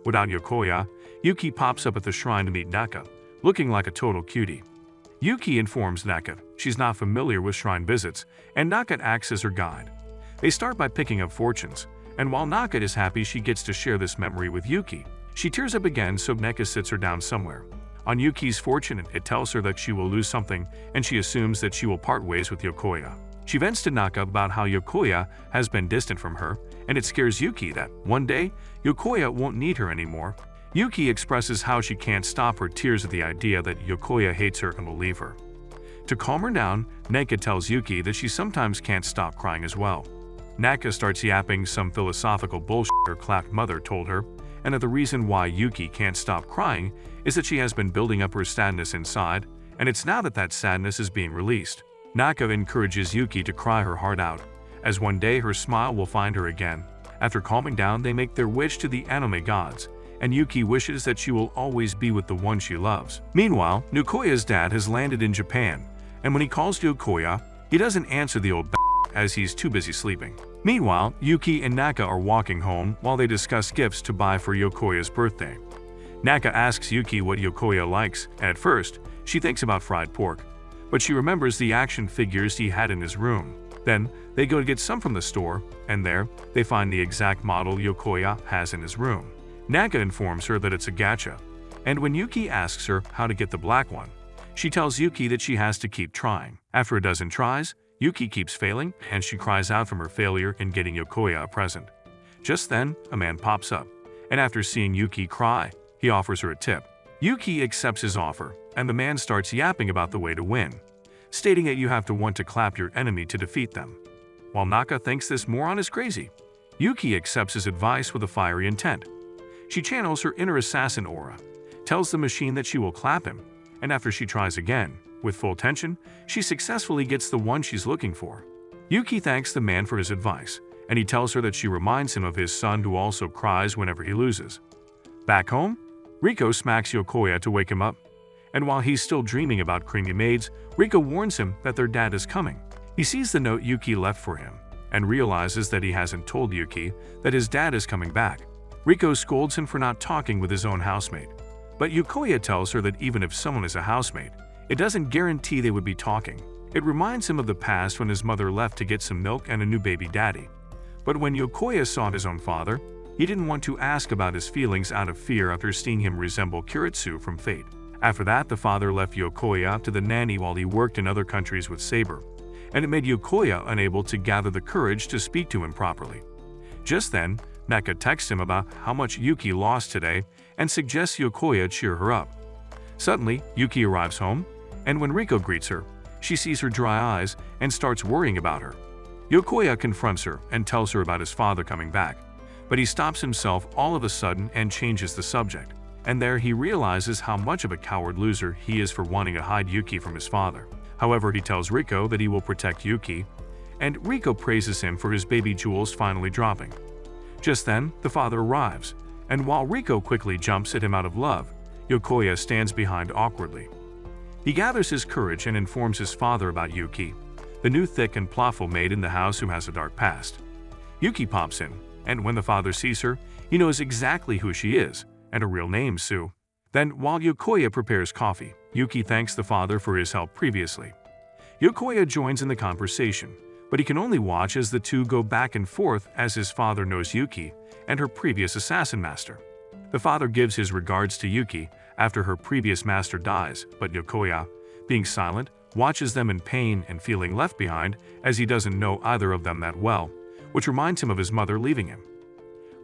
Without Yokoya, Yuki pops up at the shrine to meet Naka, looking like a total cutie. Yuki informs Naka she's not familiar with shrine visits, and Naka acts as her guide. They start by picking up fortunes, and while Naka is happy she gets to share this memory with Yuki, she tears up again, so Naka sits her down somewhere. On Yuki's fortune, it tells her that she will lose something, and she assumes that she will part ways with Yokoya. She vents to Naka about how Yokoya has been distant from her, and it scares Yuki that one day Yokoya won't need her anymore. Yuki expresses how she can't stop her tears at the idea that Yokoya hates her and will leave her. To calm her down, Naka tells Yuki that she sometimes can't stop crying as well. Naka starts yapping some philosophical bullshit her clapped mother told her, and that the reason why Yuki can't stop crying is that she has been building up her sadness inside, and it's now that that sadness is being released. Naka encourages Yuki to cry her heart out, as one day her smile will find her again. After calming down, they make their wish to the anime gods, and Yuki wishes that she will always be with the one she loves. Meanwhile, Yokoya's dad has landed in Japan, and when he calls Yokoya, he doesn't answer the old as he's too busy sleeping. Meanwhile, Yuki and Naka are walking home while they discuss gifts to buy for Yokoya's birthday. Naka asks Yuki what Yokoya likes, and at first, she thinks about fried pork, but she remembers the action figures he had in his room. Then, they go to get some from the store, and there, they find the exact model Yokoya has in his room. Naka informs her that it's a gacha, and when Yuki asks her how to get the black one, she tells Yuki that she has to keep trying. After a dozen tries, Yuki keeps failing, and she cries out from her failure in getting Yokoya a present. Just then, a man pops up, and after seeing Yuki cry, he offers her a tip. Yuki accepts his offer, and the man starts yapping about the way to win, stating that you have to want to clap your enemy to defeat them. While Naka thinks this moron is crazy, Yuki accepts his advice with a fiery intent. She channels her inner assassin aura, tells the machine that she will clap him, and after she tries again, with full tension, she successfully gets the one she's looking for. Yuki thanks the man for his advice, and he tells her that she reminds him of his son who also cries whenever he loses. Back home, Riko smacks Yokoya to wake him up, and while he's still dreaming about creamy maids, Riko warns him that their dad is coming. He sees the note Yuki left for him, and realizes that he hasn't told Yuki that his dad is coming back. Riko scolds him for not talking with his own housemate, but Yokoya tells her that even if someone is a housemate, it doesn't guarantee they would be talking. It reminds him of the past when his mother left to get some milk and a new baby daddy. But when Yokoya saw his own father, he didn't want to ask about his feelings out of fear after seeing him resemble Kiritsu from Fate. After that, the father left Yokoya to the nanny while he worked in other countries with Saber, and it made Yokoya unable to gather the courage to speak to him properly. Just then, Naka texts him about how much Yuki lost today and suggests Yokoya cheer her up. Suddenly, Yuki arrives home, and when Riko greets her, she sees her dry eyes and starts worrying about her. Yokoya confronts her and tells her about his father coming back, but he stops himself all of a sudden and changes the subject, and there he realizes how much of a coward loser he is for wanting to hide Yuki from his father. However, he tells Riko that he will protect Yuki, and Riko praises him for his baby jewels finally dropping. Just then, the father arrives, and while Riko quickly jumps at him out of love, Yokoya stands behind awkwardly. He gathers his courage and informs his father about Yuki, the new thick and playful maid in the house who has a dark past. Yuki pops in, and when the father sees her, he knows exactly who she is, and her real name, Sue. Then, while Yokoya prepares coffee, Yuki thanks the father for his help previously. Yokoya joins in the conversation, but he can only watch as the two go back and forth as his father knows Yuki and her previous assassin master. The father gives his regards to Yuki after her previous master dies, but Yokoya, being silent, watches them in pain and feeling left behind as he doesn't know either of them that well, which reminds him of his mother leaving him.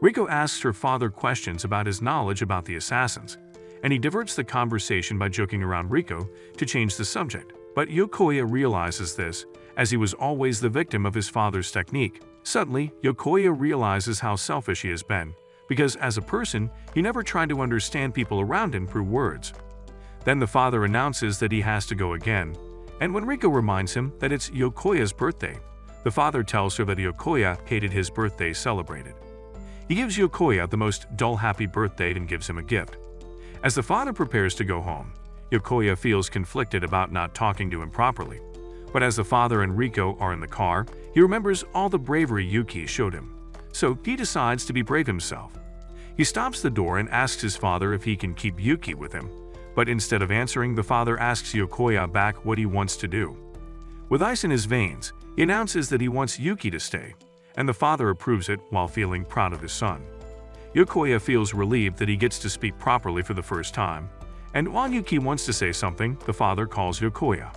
Riko asks her father questions about his knowledge about the assassins, and he diverts the conversation by joking around Riko to change the subject. But Yokoya realizes this, as he was always the victim of his father's technique. Suddenly, Yokoya realizes how selfish he has been, because as a person, he never tried to understand people around him through words. Then the father announces that he has to go again, and when Riko reminds him that it's Yokoya's birthday, the father tells her that Yokoya hated his birthday celebrated. He gives Yokoya the most dull happy birthday and gives him a gift. As the father prepares to go home, Yokoya feels conflicted about not talking to him properly. But as the father and Riko are in the car, he remembers all the bravery Yuki showed him, so he decides to be brave himself. He stops the door and asks his father if he can keep Yuki with him, But instead of answering, the father asks Yokoya back what he wants to do. With ice in his veins, he announces that he wants Yuki to stay, and the father approves it while feeling proud of his son. Yokoya feels relieved that he gets to speak properly for the first time, and while Yuki wants to say something, the father calls Yokoya.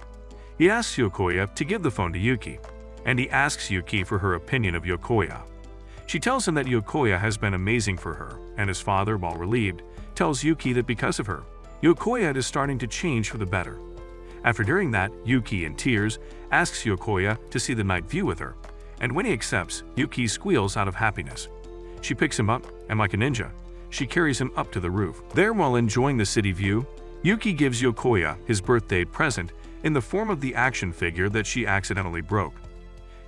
He asks Yokoya to give the phone to Yuki, and he asks Yuki for her opinion of Yokoya. She tells him that Yokoya has been amazing for her, and his father, while relieved, tells Yuki that because of her, Yokoya is starting to change for the better. After hearing that, Yuki, in tears, asks Yokoya to see the night view with her, and when he accepts, Yuki squeals out of happiness. She picks him up, and like a ninja, she carries him up to the roof. There, while enjoying the city view, Yuki gives Yokoya his birthday present in the form of the action figure that she accidentally broke.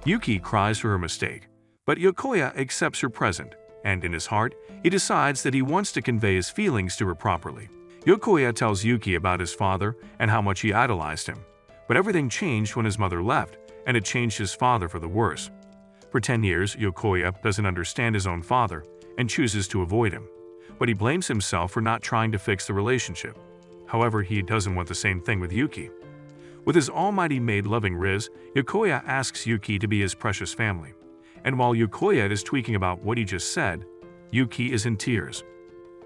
Yuki cries for her mistake, but Yokoya accepts her present, and in his heart, he decides that he wants to convey his feelings to her properly. Yokoya tells Yuki about his father and how much he idolized him, but everything changed when his mother left, and it changed his father for the worse. For 10 years, Yokoya doesn't understand his own father and chooses to avoid him, but he blames himself for not trying to fix the relationship. However, he doesn't want the same thing with Yuki. With his almighty maid-loving Riz, Yokoya asks Yuki to be his precious family, and while Yokoya is tweaking about what he just said, Yuki is in tears.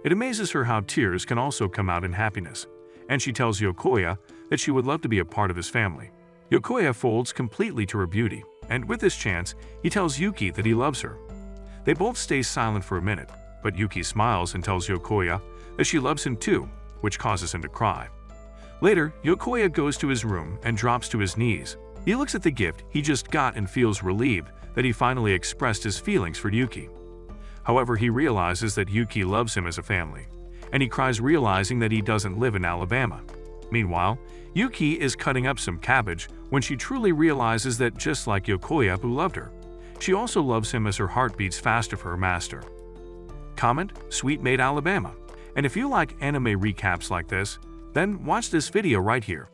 It amazes her how tears can also come out in happiness, and she tells Yokoya that she would love to be a part of his family. Yokoya folds completely to her beauty, and with this chance, he tells Yuki that he loves her. They both stay silent for a minute, but Yuki smiles and tells Yokoya that she loves him too, which causes him to cry. Later, Yokoya goes to his room and drops to his knees. He looks at the gift he just got and feels relieved that he finally expressed his feelings for Yuki. However, he realizes that Yuki loves him as a family, and he cries realizing that he doesn't live in Alabama. Meanwhile, Yuki is cutting up some cabbage when she truly realizes that just like Yokoya, who loved her, she also loves him as her heart beats faster for her master. Comment, Sweet Maid Alabama. And if you like anime recaps like this, then watch this video right here.